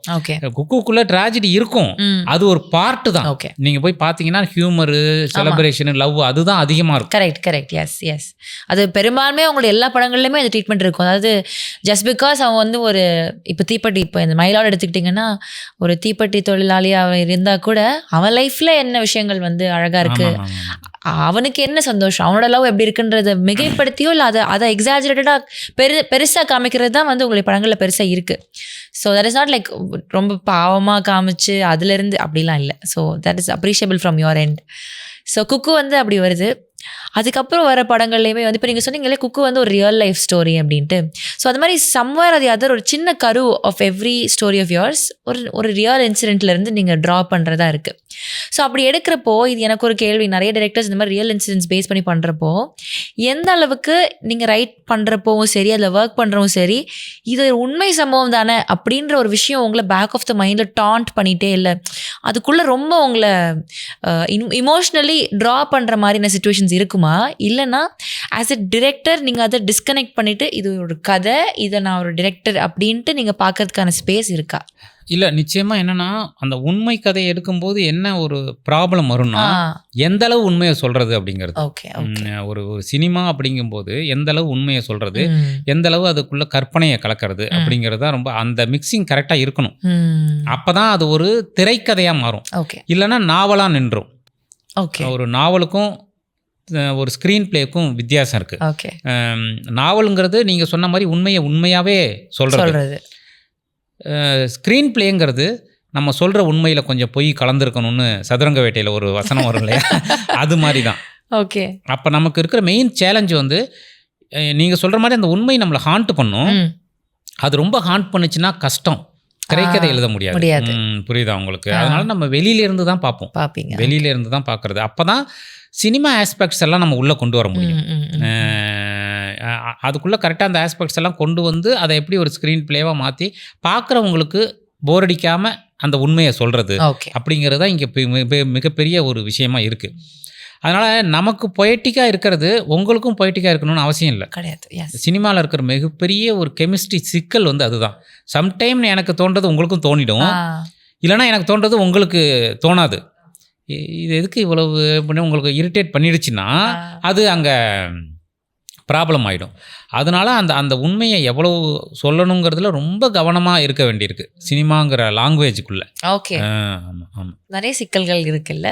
குக்குக்குள்ள ட்ராஜடி இருக்கும், அது ஒரு பார்ட்டு தான். நீங்க போய் பாத்தீங்கன்னா ஹியூமரு, செலிப்ரேஷன், லவ் அதுதான் அதிகமா இருக்கும். கரெக்ட். எஸ். அது பெரும்பான்மை அவங்களோட எல்லா படங்கள்லையுமே அது ட்ரீட்மெண்ட் இருக்கும். அதாவது ஜஸ்ட் பிகாஸ் அவன் வந்து ஒரு இப்போ தீப்பெட்டி, இப்போ இந்த மயிலாடு எடுத்துக்கிட்டிங்கன்னா ஒரு தீப்பெட்டி தொழிலாளி அவன் இருந்தால் கூட அவன் லைஃப்ல என்ன விஷயங்கள் வந்து அழகா இருக்கு, அவனுக்கு என்ன சந்தோஷம், அவனோட லவ் எப்படி இருக்குன்றத மிகைப்படுத்தியோ இல்லை அதை எக்ஸாஜரேட்டடாக பெருசாக காமிக்கிறது தான் வந்து உங்களுடைய படங்களில் பெருசாக இருக்குது. So that is not like ரொம்ப பாவமாக காமிச்சு அதுலேருந்து அப்படிலாம் இல்லை. So that is appreciable from your end. So குக்கு வந்து அப்படி வருது. அதுக்கப்புறம் வர படங்கள்லையுமே வந்து இப்போ நீங்கள் சொன்னீங்களே குக்கு வந்து ஒரு ரியல் லைஃப் ஸ்டோரி அப்படின்ட்டு. ஸோ அது மாதிரி சம்வேர் அது அதர் ஒரு சின்ன கரு of every story of yours ஒரு ரியல் இன்சிடென்ட்லேருந்து நீங்கள் ட்ரா பண்ணுறதா இருக்குது. ஸோ அப்படி எடுக்கிறப்போ இது எனக்கு ஒரு கேள்வி, நிறைய டைரக்டர்ஸ் இந்த மாதிரி ரியல் இன்சிடென்ட்ஸ் பேஸ் பண்ணி பண்ணுறப்போ எந்த அளவுக்கு நீங்கள் ரைட் பண்ணுறப்போவும் சரி, அதில் ஒர்க் பண்ணுறவும் சரி, இது உண்மை சம்பவம் தானே அப்படின்ற ஒரு விஷயம் உங்களை பேக் ஆஃப் த மைண்டில் டாண்ட் பண்ணிகிட்டே இல்லை, அதுக்குள்ளே ரொம்ப உங்களை இமோஷ்னலி ட்ரா பண்ணுற மாதிரியான சுச்சுவேஷன்ஸ் இருக்குமா? இல்லைனா ஆஸ் எ டிரெக்டர் நீங்கள் அதை டிஸ்கனெக்ட் பண்ணிவிட்டு இது ஒரு கதை, இதை நான் ஒரு டிரெக்டர் அப்படின்ட்டு நீங்கள் பார்க்கறதுக்கான ஸ்பேஸ் இருக்கா? இல்லை, நிச்சயமாக என்னென்னா அந்த உண்மை கதையை எடுக்கும்போது என்ன ஒரு ப்ராப்ளம் வரும்னா எந்த அளவு உண்மையை சொல்கிறது அப்படிங்கிறது. ஒரு சினிமா அப்படிங்கும்போது எந்த அளவு உண்மையை சொல்கிறது, எந்த அளவு அதுக்குள்ளே கற்பனையை கலக்கிறது அப்படிங்கிறது தான் ரொம்ப, அந்த மிக்சிங் கரெக்டாக இருக்கணும். அப்போ தான் அது ஒரு திரைக்கதையாக மாறும், இல்லைன்னா நாவலாக நின்றும். ஒரு நாவலுக்கும் ஒரு ஸ்க்ரீன் பிளேக்கும் வித்தியாசம் இருக்குது. நாவலுங்கிறது நீங்கள் சொன்ன மாதிரி உண்மையை உண்மையாகவே சொல்கிறது. ஸ்க்ரீன் பிளேங்கிறது நம்ம சொல்கிற உண்மையில் கொஞ்சம் பொய் கலந்துருக்கணும்னு சதுரங்க வேட்டையில் ஒரு வசனம் வரும் இல்லையா, அது மாதிரி தான். அப்போ நமக்கு இருக்கிற மெயின் சேலஞ்சு வந்து நீங்கள் சொல்கிற மாதிரி அந்த உண்மை நம்மளை ஹாண்ட் பண்ணும். அது ரொம்ப ஹாண்ட் பண்ணுச்சுன்னா கஷ்டம், திரைக்கதை எழுத முடியாது. புரியுதா உங்களுக்கு? அதனால நம்ம வெளியிலேருந்து தான் பார்ப்போம், வெளியிலேருந்து தான் பார்க்குறது. அப்போ தான் சினிமா ஆஸ்பெக்ட்ஸ் எல்லாம் நம்ம உள்ளே கொண்டு வர முடியும். அதுக்குள்ளே கரெக்டாக அந்த ஆஸ்பெக்ட்ஸ் எல்லாம் கொண்டு வந்து அதை எப்படி ஒரு ஸ்க்ரீன் பிளேவாக மாற்றி பார்க்குறவங்களுக்கு போர் அடிக்காமல் அந்த உண்மையை சொல்கிறது அப்படிங்கிறது தான் இங்கே மிகப்பெரிய ஒரு விஷயமா இருக்குது. அதனால் நமக்கு பொயட்டிக்காக இருக்கிறது உங்களுக்கும் பொயட்டிக்காக இருக்கணும்னு அவசியம் இல்லை, கிடையாது. சினிமாவில் இருக்கிற மிகப்பெரிய ஒரு கெமிஸ்ட்ரி சிக்கல் வந்து அதுதான். சம்டைம் எனக்கு தோன்றது உங்களுக்கும் தோணிடும், இல்லைனா எனக்கு தோன்றது உங்களுக்கு தோணாது. இது எதுக்கு இவ்வளவு உங்களுக்கு இரிட்டேட் பண்ணிடுச்சுன்னா அது அங்கே ப்ராப்ளம் ஆகிடும். அதனால அந்த உண்மையை எவ்வளோ சொல்லணுங்கிறதுல ரொம்ப கவனமாக இருக்க வேண்டியிருக்கு சினிமாங்கிற லாங்குவேஜுக்குள்ளே. ஓகே, ஆமாம் ஆமாம், நிறைய சிக்கல்கள் இருக்குல்ல.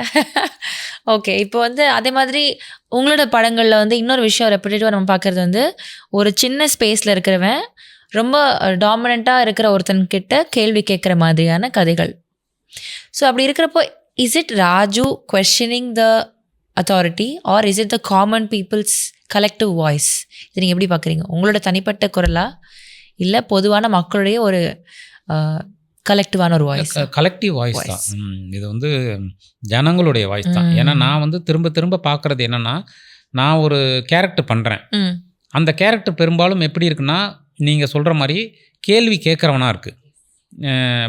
ஓகே, இப்போ வந்து அதே மாதிரி உங்களோட படங்களில் வந்து இன்னொரு விஷயம் ரெப்பிட்டேட்டிவாக நம்ம பார்க்குறது வந்து ஒரு சின்ன ஸ்பேஸில் இருக்கிறவன் ரொம்ப டாமினண்ட்டாக இருக்கிற ஒருத்தன்கிட்ட கேள்வி கேட்குற மாதிரியான கதைகள். ஸோ அப்படி இருக்கிறப்போ is it Raju questioning the authority or is it the common people's collective voice? இது நீங்கள் எப்படி பார்க்குறீங்க? உங்களோட தனிப்பட்ட குரலா இல்லை பொதுவான மக்களுடைய ஒரு கலெக்டிவான ஒரு வாய்ஸ்? கலெக்டிவ் வாய்ஸ் தான். இது வந்து ஜனங்களுடைய வாய்ஸ் தான். ஏன்னா நான் வந்து திரும்ப திரும்ப பார்க்குறது என்னென்னா, நான் ஒரு கேரக்டர் பண்ணுறேன். அந்த கேரக்டர் பெரும்பாலும் எப்படி இருக்குன்னா, நீங்கள் சொல்கிற மாதிரி கேள்வி கேட்குறவனாக இருக்குது,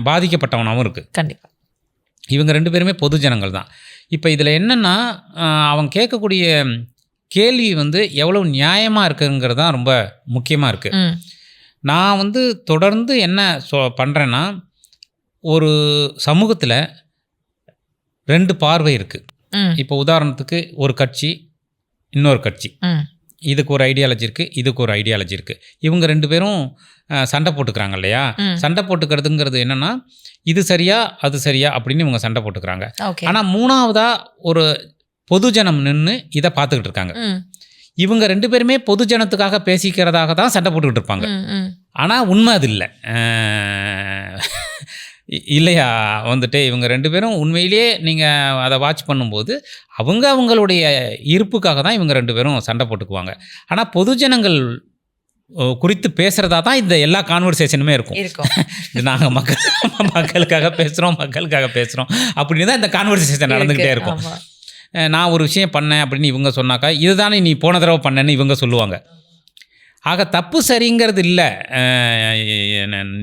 பாதிக்கப்பட்டவனாகவும் இருக்குது. கண்டிப்பாக இவங்க 2 பேருமே பொது ஜனங்கள் தான். இப்போ இதில் என்னென்னா, அவங்க கேட்கக்கூடிய கேள்வி வந்து எவ்வளோ நியாயமாக இருக்குங்கிறது தான் ரொம்ப முக்கியமாக இருக்குது. நான் வந்து தொடர்ந்து என்ன பண்ணுறேன்னா, ஒரு சமூகத்தில் 2 பார்வை இருக்குது. இப்போ உதாரணத்துக்கு ஒரு கட்சி, இன்னொரு கட்சி, இதுக்கு ஒரு ஐடியாலஜி இருக்குது, இதுக்கு ஒரு ஐடியாலஜி இருக்குது. இவங்க 2 பேரும் சண்டை போட்டுக்கிறாங்க இல்லையா? சண்டை போட்டுக்கிறதுங்கிறது என்னென்னா, இது சரியா அது சரியா அப்படின்னு இவங்க சண்டை போட்டுக்கிறாங்க. ஆனால் 3வதாக ஒரு பொதுஜனம் நின்று இதை பார்த்துக்கிட்டு இருக்காங்க. இவங்க 2 பேருமே பொதுஜனத்துக்காக பேசிக்கிறதாக தான் சண்டை போட்டுக்கிட்டு இருப்பாங்க. ஆனால் உண்மை அது இல்லை இல்லையா? வந்துட்டு இவங்க 2 பேரும் உண்மையிலேயே நீங்கள் அதை வாட்ச் பண்ணும்போது அவங்களுடைய இருப்புக்காக தான் இவங்க 2 பேரும் சண்டை போட்டுக்குவாங்க. ஆனால் பொதுஜனங்கள் குறித்து பேசுகிறதா தான் இந்த எல்லா கான்வர்சேஷனுமே இருக்கும். இது நாங்கள் மக்களுக்காக பேசுகிறோம் அப்படின்னு தான் இந்த கான்வர்சேஷன் நடந்துக்கிட்டே இருக்கும். நான் ஒரு விஷயம் பண்ணேன் அப்படின்னு இவங்க சொன்னாக்கா, இதுதானே நீ போன தடவை பண்ணேன்னு இவங்க சொல்லுவாங்க. ஆக தப்பு சரிங்கிறது இல்லை,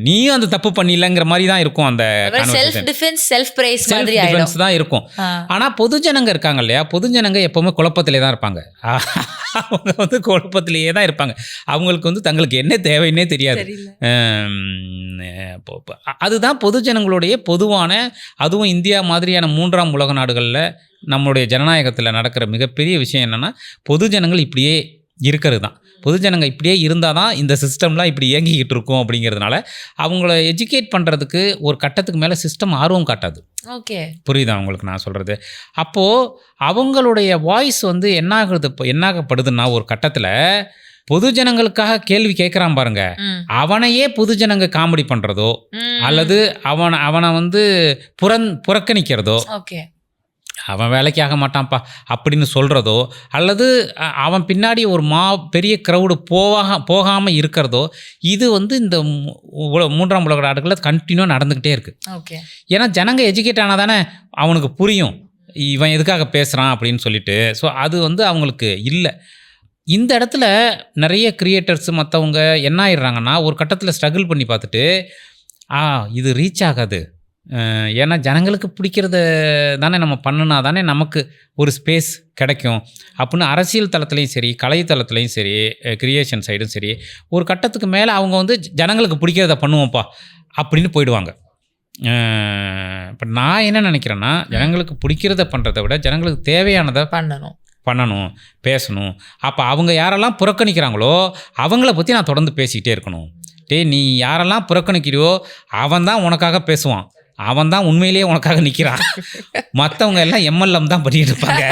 நீயும் அந்த தப்பு பண்ணிடலங்கிற மாதிரி தான் இருக்கும். அந்த செல்ஃப் தான் இருக்கும். ஆனால் பொதுஜனங்க இருக்காங்க இல்லையா, பொதுஜனங்க எப்போவுமே குழப்பத்திலே தான் இருப்பாங்க. அவங்க வந்து குழப்பத்திலேயே தான் இருப்பாங்க. அவங்களுக்கு வந்து தங்களுக்கு என்ன தேவைன்னே தெரியாது. அதுதான் பொதுஜனங்களுடைய பொதுவான, அதுவும் இந்தியா மாதிரியான 3ஆம் உலக நாடுகளில் நம்மளுடைய ஜனநாயகத்தில் நடக்கிற மிகப்பெரிய விஷயம் என்னென்னா, பொதுஜனங்கள் இப்படியே இருக்கிறது தான். பொதுஜனங்க இப்படியே இருந்தால் தான் இந்த சிஸ்டம்லாம் இப்படி இயங்கிக்கிட்டு இருக்கும். அப்படிங்கிறதுனால அவங்கள எஜுகேட் பண்ணுறதுக்கு ஒரு கட்டத்துக்கு மேலே சிஸ்டம் ஆர்வம் காட்டாது. ஓகே, புரியுதா உங்களுக்கு நான் சொல்கிறது? அப்போது அவங்களுடைய வாய்ஸ் வந்து என்னாகப்படுதுன்னா, ஒரு கட்டத்தில் பொதுஜனங்களுக்காக கேள்வி கேட்குறான் பாருங்க, அவனையே பொதுஜனங்க காமெடி பண்ணுறதோ அல்லது அவனை வந்து புறக்கணிக்கிறதோ, அவன் வேலைக்கு ஆக மாட்டான்ப்பா அப்படின்னு சொல்கிறதோ, அல்லது அவன் பின்னாடி ஒரு பெரிய க்ரௌடு போகாமல் இருக்கிறதோ, இது வந்து இந்த 3ஆம் உலக நாடுகளில் கண்டினியூ நடந்துக்கிட்டே இருக்குது. ஏன்னா ஜனங்க எஜுகேட் ஆனால் தானே அவனுக்கு புரியும் இவன் எதுக்காக பேசுகிறான் அப்படின்னு சொல்லிட்டு. ஸோ அது வந்து அவங்களுக்கு இல்லை. இந்த இடத்துல நிறைய கிரியேட்டர்ஸ் மற்றவங்க என்ன ஆயிடுறாங்கன்னா, ஒரு கட்டத்தில் ஸ்ட்ரகிள் பண்ணி பார்த்துட்டு இது ரீச் ஆகாது, ஏன்னா ஜனங்களுக்கு பிடிக்கிறத தானே நம்ம பண்ணினா தானே நமக்கு ஒரு ஸ்பேஸ் கிடைக்கும் அப்படின்னு அரசியல் தளத்துலையும் சரி, கலை தளத்துலையும் சரி, கிரியேஷன் சைடும் சரி, ஒரு கட்டத்துக்கு மேலே அவங்க வந்து ஜனங்களுக்கு பிடிக்கிறத பண்ணுவோம்ப்பா அப்படின்னு போயிடுவாங்க. இப்போ நான் என்ன நினைக்கிறேன்னா, ஜனங்களுக்கு பிடிக்கிறத பண்ணுறதை விட ஜனங்களுக்கு தேவையானதை பண்ணணும், பேசணும். அப்போ அவங்க யாரெல்லாம் புறக்கணிக்கிறாங்களோ அவங்கள பற்றி நான் தொடர்ந்து பேசிக்கிட்டே இருக்கணும். நீ யாரெல்லாம் புறக்கணிக்கிறியோ அவன் தான் உனக்காக பேசுவான், அவன் தான் உண்மையிலேயே உனக்காக நிற்கிறான். மற்றவங்க எல்லாம் எம்எல்எம் தான் பண்ணிட்டு இருப்பாங்க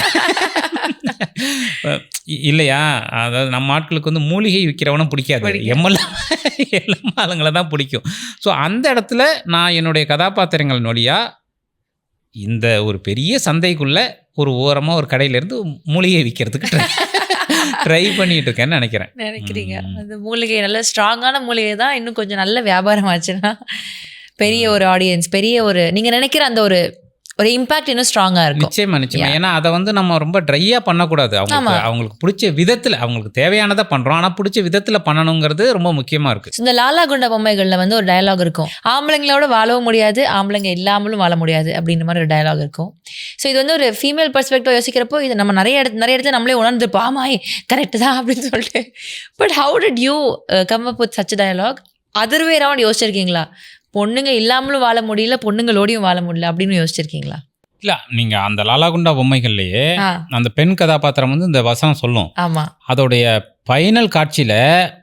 இல்லையா? அதாவது நம்ம ஆட்களுக்கு வந்து மூலிகை விற்கிறவனும் பிடிக்காது, எம்எல்எம் ஆளுங்களை தான் பிடிக்கும். ஸோ அந்த இடத்துல நான் என்னுடைய கதாபாத்திரங்கள் வழியாக இந்த ஒரு பெரிய சந்தைக்குள்ளே ஒரு ஓரமாக ஒரு கடையிலேருந்து மூலிகை விற்கிறதுக்கு ட்ரை பண்ணிட்டு இருக்கேன்னு நினைக்கிறீங்க? அந்த மூலிகை நல்ல ஸ்ட்ராங்கான மூலிகை தான் இன்னும் கொஞ்சம் நல்ல வியாபாரம் ஆச்சுன்னா பெரிய ஒரு ஆடியன்ஸ், பெரிய ஒரு நீங்கள் நினைக்கிற அந்த ஒரு இம்பாக்ட் இன்னும் ஸ்ட்ராங்காக இருக்கும். நிச்சயமா. ஏன்னா அதை வந்து நம்ம ரொம்ப ட்ரையாக பண்ணக்கூடாது. அவங்களுக்கு பிடிச்ச விதத்தில், அவங்களுக்கு தேவையானதை பண்ணுறோம், ஆனால் பிடிச்ச விதத்தில் பண்ணணுங்கிறது ரொம்ப முக்கியமாக இருக்குது. இந்த லாலா குண்டா பொம்மைகளில் வந்து ஒரு டயலாக் இருக்கும், ஆம்பளைங்களோட வாழவும் முடியாது, ஆம்பளைங்க இல்லாமலும் வாழ முடியாது அப்படின்ற மாதிரி ஒரு டயலாக் இருக்கும். ஸோ இது வந்து ஒரு ஃபீமேல் பெர்ஸ்பெக்டிவ் யோசிக்கிறப்போ இது நம்ம நிறைய இடத்துல நம்மளே உணர்ந்துருப்போம், ஆமாய் கரெக்டு தான் அப்படின்னு சொல்லிட்டு. But how did you come up with such dialogue? Other way around யோசிச்சிருக்கீங்களா? பொண்ணுங்க இல்லாமலும் வாழ முடியல, பொண்ணுங்களோடையும் வாழ முடியல அப்படின்னு யோசிச்சிருக்கீங்களா? இல்லை நீங்கள் அந்த லாலாகுண்டா பொம்மைகள்லேயே அந்த பெண் கதாபாத்திரம் வந்து இந்த வசனம் சொல்லும். ஆமா, அதோடைய ஃபைனல் காட்சியில்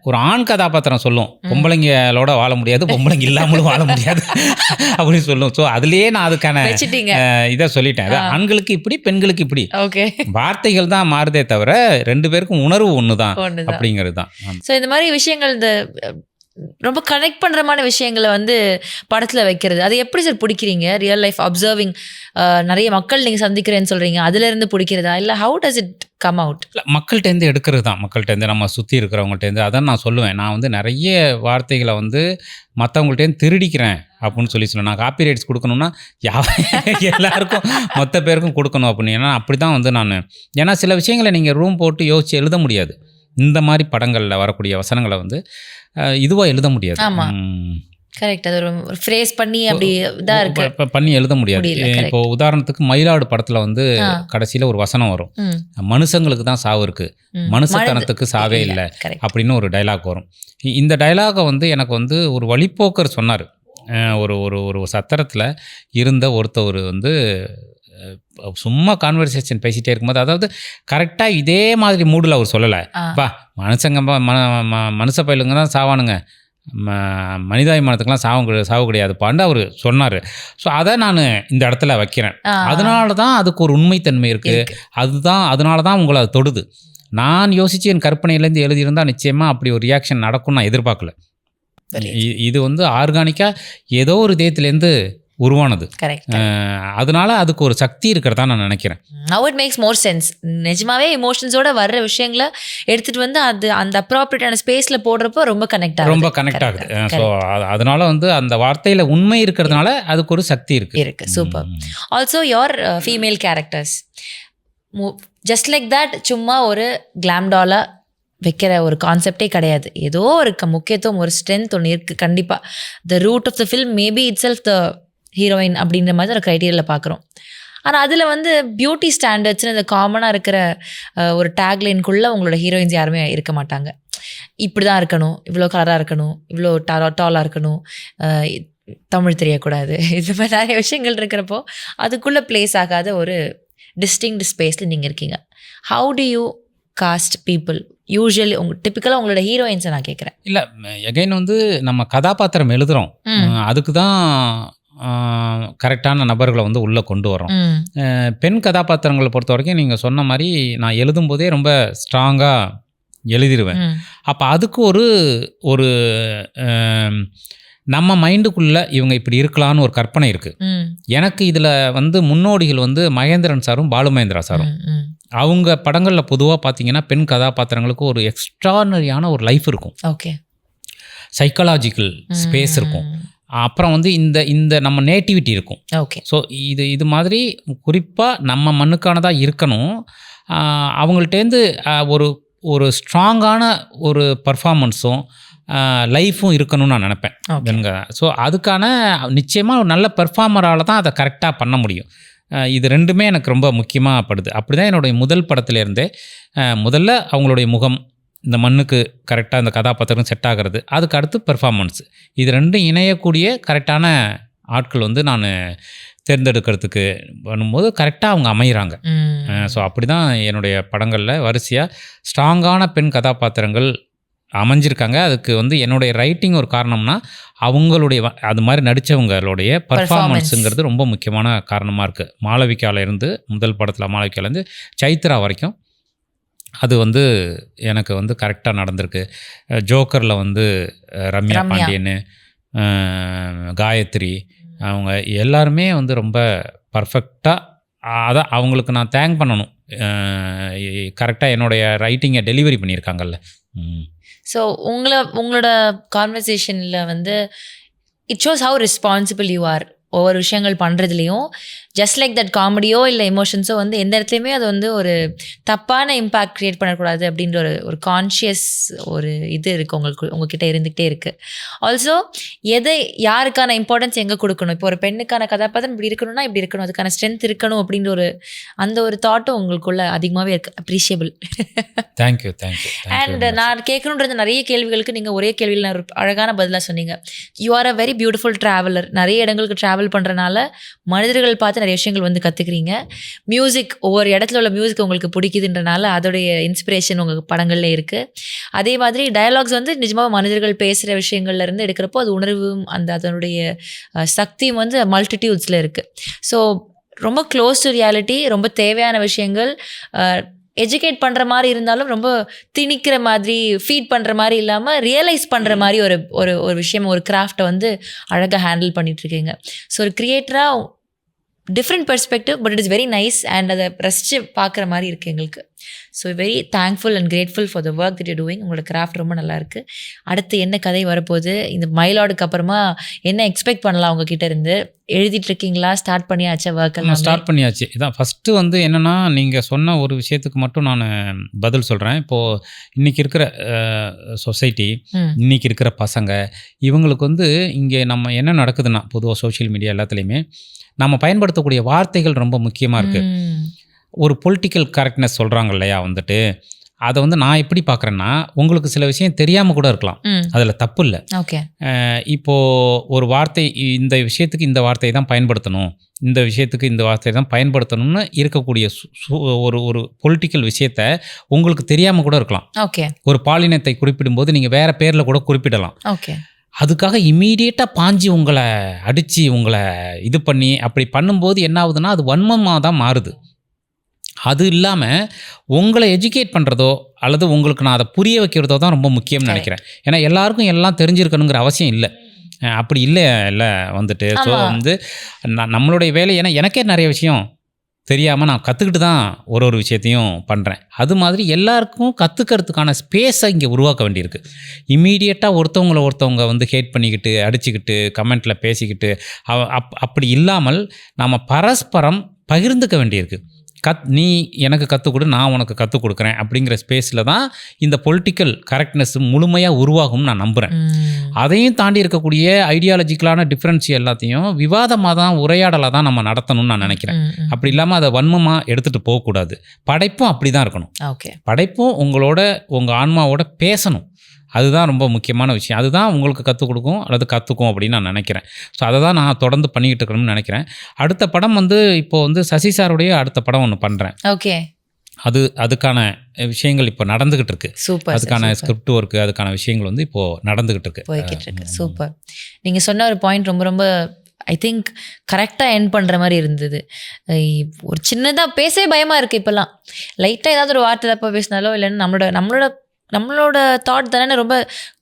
ஒரு ஆண் கதாபாத்திரம் சொல்லும், பொம்பளைங்களோட வாழ முடியாது, பொம்பளைங்க இல்லாமலும் வாழ முடியாது அப்படின்னு சொல்லும். ஸோ அதுலேயே நான் அதுக்கான இதை சொல்லிட்டேன். ஆண்களுக்கு இப்படி, பெண்களுக்கு இப்படி. ஓகே, வார்த்தைகள் தான் மாறுதே தவிர 2 பேருக்கும் உணர்வு ஒன்று தான் அப்படிங்கிறது தான். ஸோ இந்த மாதிரி விஷயங்கள், இந்த ரொம்ப கனெக்ட் பண்ணுறமான விஷயங்களை வந்து படத்தில் வைக்கிறது, அது எப்படி சார் பிடிக்கிறீங்க? ரியல் லைஃப் அப்சர்விங், நிறைய மக்கள் நீங்கள் சந்திக்கிறேன்னு சொல்கிறீங்க, அதுலேருந்து பிடிக்கிறதா இல்லை how does it come out? இல்லை, மக்கள்கிட்டேருந்து எடுக்கிறது தான். மக்கள்கிட்டேருந்து, நம்ம சுற்றி இருக்கிறவங்கள்ட்டேருந்து. அதான் நான் சொல்லுவேன், நான் வந்து நிறைய வார்த்தைகளை வந்து மற்றவங்கள்ட்டேருந்து திருடிக்கிறேன் அப்படின்னு சொல்லுவேன். நான் காப்பி ரைட்ஸ் கொடுக்கணும்னா எல்லாருக்கும் மொத்த பேருக்கும் கொடுக்கணும் அப்படின்னு. ஏன்னா அப்படி தான் வந்து நான், ஏன்னா சில விஷயங்களை நீங்கள் ரூம் போட்டு யோசித்து எழுத முடியாது. இந்த மாதிரி படங்களில் வரக்கூடிய வசனங்களை வந்து இதுவாக எழுத முடியாது. கரெக்ட், அது ஒரு ஃப்ரேஸ் பண்ணி அப்படி இதாக இருக்கு, பண்ணி எழுத முடியாது. இப்போ உதாரணத்துக்கு மயிலாடு படத்தில் வந்து கடைசியில் ஒரு வசனம் வரும், மனுஷங்களுக்கு தான் சாவு இருக்கு, மனுஷத்தனத்துக்கு சாவே இல்லை அப்படின்னு ஒரு டைலாக் வரும். இந்த டைலாகை வந்து எனக்கு வந்து ஒரு வழிப்போக்கர் சொன்னார். ஒரு ஒரு ஒரு சத்திரத்தில் இருந்த ஒருத்தவர் வந்து சும்மா கான்வர்சேஷன் பேசிகிட்டே இருக்கும்போது, அதாவது கரெக்டாக இதே மாதிரி மூடில் அவர் சொல்லலை, பா மனுஷங்க மனுஷ பயிலுங்க தான் சாவானுங்க, மனிதாபிமானத்துக்கெலாம் சாவு கிடையாதுப்பான்னு அவர் சொன்னார். ஸோ அதை நான் இந்த இடத்துல வைக்கிறேன். அதனால தான் அதுக்கு ஒரு உண்மைத்தன்மை இருக்குது. அதனால தான் உங்களை அது தொடுது. நான் யோசித்து என் கற்பனையிலேருந்து எழுதியிருந்தால் நிச்சயமாக அப்படி ஒரு ரியாக்ஷன் நடக்கும்னு நான் எதிர்பார்க்கல. இது வந்து ஆர்கானிக்காக ஏதோ ஒரு இதயத்துலேருந்து உருவானது. அதனால அதுக்கு ஒரு சக்தி இருக்கிறதா நான் நினைக்கிறேன். Now it makes more sense. நிஜமாவே எமோஷன்ஸோட வர்ற விஷயங்களை எடுத்துட்டு வந்து அது அந்த அப்ராப்ரியேட்டான ஸ்பேஸ்ல போடுறப்போ ரொம்ப கனெக்ட் ஆகுது. ஸோ அதனால வந்து அந்த வார்த்தையில உண்மை இருக்கிறதுனால அதுக்கு ஒரு சக்தி இருக்கு. Super. Also your female characters just like that, சும்மா ஒரு கிளாம் டாலா வைக்கிற ஒரு கான்செப்டே கிடையாது. ஏதோ ஒரு முக்கியத்துவம், ஒரு ஸ்ட்ரென்த் ஒன்று இருக்குது கண்டிப்பாக. The root of the film maybe itself the heroine அப்படின்ற மாதிரி ஒரு க்ரைட்டீரியாவில் பார்க்குறோம். ஆனால் அதில் வந்து பியூட்டி ஸ்டாண்டர்ட்ஸ்னு இந்த காமனாக இருக்கிற ஒரு டேக்லைனுக்குள்ளே உங்களோட ஹீரோயின்ஸ் யாருமே இருக்க மாட்டாங்க. இப்படி தான் இருக்கணும், இவ்வளோ கலராக இருக்கணும், இவ்வளோ டாலாக இருக்கணும், தமிழ் தெரியக்கூடாது, இது மாதிரி நிறைய விஷயங்கள் இருக்கிறப்போ அதுக்குள்ளே ப்ளேஸ் ஆகாத ஒரு டிஸ்டிங்க்ட் ஸ்பேஸில் நீங்கள் இருக்கீங்க. How do you cast people usually? டிப்பிக்கலாக உங்களோட ஹீரோயின்ஸை நான் கேட்குறேன். இல்லை, எகைன் வந்து நம்ம கதாபாத்திரம் எழுதுகிறோம், அதுக்கு தான் கரெக்டான நபர்களை வந்து உள்ளே கொண்டு வரோம். பெண் கதாபாத்திரங்களை பொறுத்த வரைக்கும் நீங்கள் சொன்ன மாதிரி நான் எழுதும்போதே ரொம்ப ஸ்ட்ராங்காக எழுதிடுவேன். அப்போ அதுக்கு ஒரு நம்ம மைண்டுக்குள்ளே இவங்க இப்படி இருக்கலான்னு ஒரு கற்பனை இருக்குது. எனக்கு இதில் வந்து முன்னோடிகள் வந்து மகேந்திரன் சாரும் பாலு மகேந்திரா சாரும். அவங்க படங்களில் பொதுவாக பார்த்தீங்கன்னா பெண் கதாபாத்திரங்களுக்கு ஒரு எக்ஸ்ட்ரானரியான ஒரு லைஃப் இருக்கும். ஓகே, சைக்காலஜிக்கல் ஸ்பேஸ் இருக்கும். அப்புறம் வந்து இந்த நம்ம நேட்டிவிட்டி இருக்கும். ஓகே, ஸோ இது மாதிரி குறிப்பாக நம்ம மண்ணுக்கானதாக இருக்கணும். அவங்கள்ட்டேருந்து ஒரு ஸ்ட்ராங்கான ஒரு பர்ஃபார்மன்ஸும் லைஃப்பும் இருக்கணும்னு நான் நினப்பேன். ஸோ அதுக்கான நிச்சயமாக ஒரு நல்ல பெர்ஃபார்மரால் தான் அதை கரெக்டாக பண்ண முடியும். இது ரெண்டுமே எனக்கு ரொம்ப முக்கியமாக படுது. அப்படி தான் என்னுடைய முதல் படத்துலேருந்தே முதல்ல அவங்களுடைய முகம், இந்த மண்ணுக்கு கரெக்டாக இந்த கதாபாத்திரம் செட் ஆகிறது, அதுக்கு அடுத்து பெர்ஃபார்மன்ஸ், இது ரெண்டும் இணையக்கூடிய கரெக்டான ஆட்கள் வந்து நான் தேர்ந்தெடுக்கிறதுக்கு பண்ணும்போது கரெக்டாக அவங்க அமைகிறாங்க. ஸோ அப்படி தான் என்னுடைய படங்களில் வரிசையாக ஸ்ட்ராங்கான பெண் கதாபாத்திரங்கள் அமைஞ்சிருக்காங்க. அதுக்கு வந்து என்னுடைய ரைட்டிங் ஒரு காரணம்னா அவங்களுடைய அது மாதிரி நடித்தவங்களுடைய பர்ஃபார்மன்ஸுங்கிறது ரொம்ப முக்கியமான காரணமாக இருக்குது. மாளவிகாவிலேருந்து முதல் படத்தில் மாளவிகாவிலேருந்து சைத்ரா வரைக்கும் அது வந்து எனக்கு வந்து கரெக்டாக நடந்திருக்கு. ஜோக்கரில் வந்து ரம்யா பாண்டியன், காயத்ரி, அவங்க எல்லாருமே வந்து ரொம்ப பர்ஃபெக்டாக, அதான் அவங்களுக்கு நான் தேங்க் பண்ணணும். கரெக்டாக என்னுடைய ரைட்டிங்கை டெலிவரி பண்ணியிருக்காங்கல்ல. ஸோ உங்களோட கான்வர்சேஷனில் வந்து it shows how responsible you are. ஒவ்வொரு விஷயங்கள் பண்ணுறதுலையும் ஜஸ்ட் லைக் தட் காமெடியோ இல்லை எமோஷன்ஸோ வந்து எந்த இடத்துலையுமே அது வந்து ஒரு தப்பான இம்பேக்ட் க்ரியேட் பண்ணக்கூடாது அப்படின்ற ஒரு கான்ஷியஸ் ஒரு இது இருக்குது உங்ககிட்ட இருந்துக்கிட்டே இருக்குது. ஆல்சோ எதை யாருக்கான இம்பார்ட்டன்ஸ் எங்கே கொடுக்கணும், இப்போ ஒரு பெண்ணுக்கான கதாபாத்திரம் இப்படி இருக்கணும்னா இப்படி இருக்கணும், அதுக்கான ஸ்ட்ரென்த் இருக்கணும் அப்படின்ற அந்த ஒரு தாட்டும் உங்களுக்குள்ள அதிகமாகவே இருக்குது. அப்ரிஷியபிள். தேங்க்யூ. அண்ட் நான் கேட்கணுன்றது நிறைய கேள்விகளுக்கு நீங்கள் ஒரே கேள்வியில் ஒரு அழகான பதிலாக சொன்னீங்க. You are a very beautiful traveller. நிறைய இடங்களுக்கு ட்ராவல் பண்ணுறனால மனிதர்கள் பார்த்து நிறைய நிறைய விஷயங்கள் வந்து கற்றுக்குறீங்க. மியூசிக், ஒவ்வொரு இடத்துல உள்ள மியூசிக் உங்களுக்கு பிடிக்குதுன்றனால அதோடைய இன்ஸ்பிரேஷன் உங்கள் படங்களில் இருக்குது. அதே மாதிரி டயலாக்ஸ் வந்து நிஜமாக மனிதர்கள் பேசுகிற விஷயங்கள்லேருந்து எடுக்கிறப்போ அது உணர்வும் அதனுடைய சக்தியும் வந்து மல்டிடியூட்ஸில் இருக்குது. ஸோ ரொம்ப க்ளோஸ் டு ரியாலிட்டி, ரொம்ப தேவையான விஷயங்கள், எஜுகேட் பண்ணுற மாதிரி இருந்தாலும் ரொம்ப திணிக்கிற மாதிரி, ஃபீட் பண்ணுற மாதிரி இல்லாமல் ரியலைஸ் பண்ணுற மாதிரி ஒரு ஒரு ஒரு விஷயம், ஒரு கிராஃப்டை வந்து அழகாக ஹேண்டில் பண்ணிகிட்ருக்கீங்க. ஸோ ஒரு க்ரியேட்டராக different perspective, but it is very nice and அதை ரசித்து பார்க்குற மாதிரி இருக்குது எங்களுக்கு. So very thankful and grateful for the work that you doing. உங்களோட கிராஃப்ட் ரொம்ப நல்லாயிருக்கு. அடுத்து என்ன கதை வரப்போகுது, இந்த மயிலாடுக்கு அப்புறமா என்ன எக்ஸ்பெக்ட் பண்ணலாம் உங்ககிட்ட இருந்து? எழுதிட்டு இருக்கீங்களா? ஸ்டார்ட் பண்ணியாச்சா? ஒர்க்கெல்லாம் ஸ்டார்ட் பண்ணியாச்சு. இதான் ஃபஸ்ட்டு வந்து என்னென்னா, நீங்கள் சொன்ன ஒரு விஷயத்துக்கு மட்டும் நான் பதில் சொல்கிறேன். இப்போது இன்றைக்கி இருக்கிற சொசைட்டி, இன்றைக்கி இருக்கிற பசங்க, இவங்களுக்கு வந்து இங்கே நம்ம என்ன நடக்குதுன்னா, பொதுவாக சோஷியல் மீடியா எல்லாத்துலேயுமே நம்ம பயன்படுத்தக்கூடிய வார்த்தைகள் ரொம்ப முக்கியமாக இருக்குது. ஒரு பொலிட்டிக்கல் கரெக்ட்னஸ் சொல்கிறாங்க இல்லையா, வந்துட்டு அதை வந்து நான் எப்படி பார்க்குறேன்னா, உங்களுக்கு சில விஷயம் தெரியாமல் கூட இருக்கலாம், அதில் தப்பு இல்லை. ஓகே, இப்போது ஒரு வார்த்தை, இந்த விஷயத்துக்கு இந்த வார்த்தையை தான் பயன்படுத்தணும், இந்த விஷயத்துக்கு இந்த வார்த்தையை தான் பயன்படுத்தணும்னு இருக்கக்கூடிய ஒரு ஒரு பொலிட்டிக்கல் விஷயத்த உங்களுக்கு தெரியாமல் கூட இருக்கலாம். ஓகே, ஒரு பாலினத்தை குறிப்பிடும்போது நீங்கள் வேறு பேரில் கூட குறிப்பிடலாம். ஓகே, அதுக்காக இம்மீடியட்டாக பாஞ்சி உங்களை அடித்து உங்களை இது பண்ணி அப்படி பண்ணும்போது என்ன ஆகுதுன்னா, அது வன்மமாக தான் மாறுது. அது இல்லாமல் உங்களை எஜுகேட் பண்ணுறதோ அல்லது உங்களுக்கு நான் அதை புரிய வைக்கிறதோ தான் ரொம்ப முக்கியம்னு நினைக்கிறேன். ஏன்னா எல்லாருக்கும் எல்லாம் தெரிஞ்சிருக்கணுங்கிற அவசியம் இல்லை, அப்படி இல்லை வந்துட்டு. ஸோ வந்து நம்மளுடைய வேலை, ஏன்னா எனக்கே நிறைய விஷயம் தெரியாமல் நான் கற்றுக்கிட்டு தான் ஒரு விஷயத்தையும் பண்ணுறேன். அது மாதிரி எல்லாருக்கும் கற்றுக்கிறதுக்கான ஸ்பேஸை இங்கே உருவாக்க வேண்டியிருக்கு. இம்மீடியட்டாக ஒருத்தவங்க வந்து ஹேட் பண்ணிக்கிட்டு, அடிச்சுக்கிட்டு, கமெண்ட்டில் பேசிக்கிட்டு, அப்படி இல்லாமல் நாம் பரஸ்பரம் பகிர்ந்துக்க வேண்டியிருக்கு. நீ எனக்கு கற்றுக் கொடு, நான் உனக்கு கற்றுக் கொடுக்குறேன் அப்படிங்கிற ஸ்பேஸில் தான் இந்த பொலிட்டிக்கல் கரெக்ட்னஸ் முழுமையாக உருவாகும்னு நான் நம்புகிறேன். அதையும் தாண்டி இருக்கக்கூடிய ஐடியாலஜிக்கலான டிஃப்ரென்ஸ் எல்லாத்தையும் விவாதமாக தான், உரையாடலாக தான் நம்ம நடத்தணும்னு நான் நினைக்கிறேன். அப்படி இல்லாமல் அதை வன்மமாக எடுத்துகிட்டு போகக்கூடாது. படைப்பும் அப்படி தான் இருக்கணும். ஓகே, படைப்பும் உங்கள் ஆன்மாவோட பேசணும். அதுதான் ரொம்ப முக்கியமான விஷயம். அதுதான் உங்களுக்கு கற்றுக் கொடுக்கும் அல்லது கற்றுக்கும் அப்படின்னு நான் நினைக்கிறேன். ஸோ அதை தான் நான் தொடர்ந்து பண்ணிக்கிட்டு இருக்கணும்னு நினைக்கிறேன். அடுத்த படம் வந்து இப்போது வந்து சசி சாருடைய அடுத்த படம் ஒன்று பண்ணுறேன். ஓகே, அதுக்கான விஷயங்கள் இப்போ நடந்துகிட்டு இருக்கு. சூப்பர். அதுக்கான ஸ்கிரிப்ட் ஒர்க்கு, அதுக்கான விஷயங்கள் வந்து இப்போது நடந்துகிட்டு இருக்கு, போய்கிட்டு இருக்கு. சூப்பர். நீங்கள் சொன்ன ஒரு பாயிண்ட் ரொம்ப ரொம்ப ஐ திங்க் கரெக்டாக எண்ட் பண்ணுற மாதிரி இருந்தது. ஒரு சின்னதாக பேசவே பயமாக இருக்குது இப்போல்லாம். லைட்டாக ஏதாவது ஒரு வார்த்தை தப்பாக பேசினாலோ இல்லைன்னா நம்மளோட தாட் தானே, ரொம்ப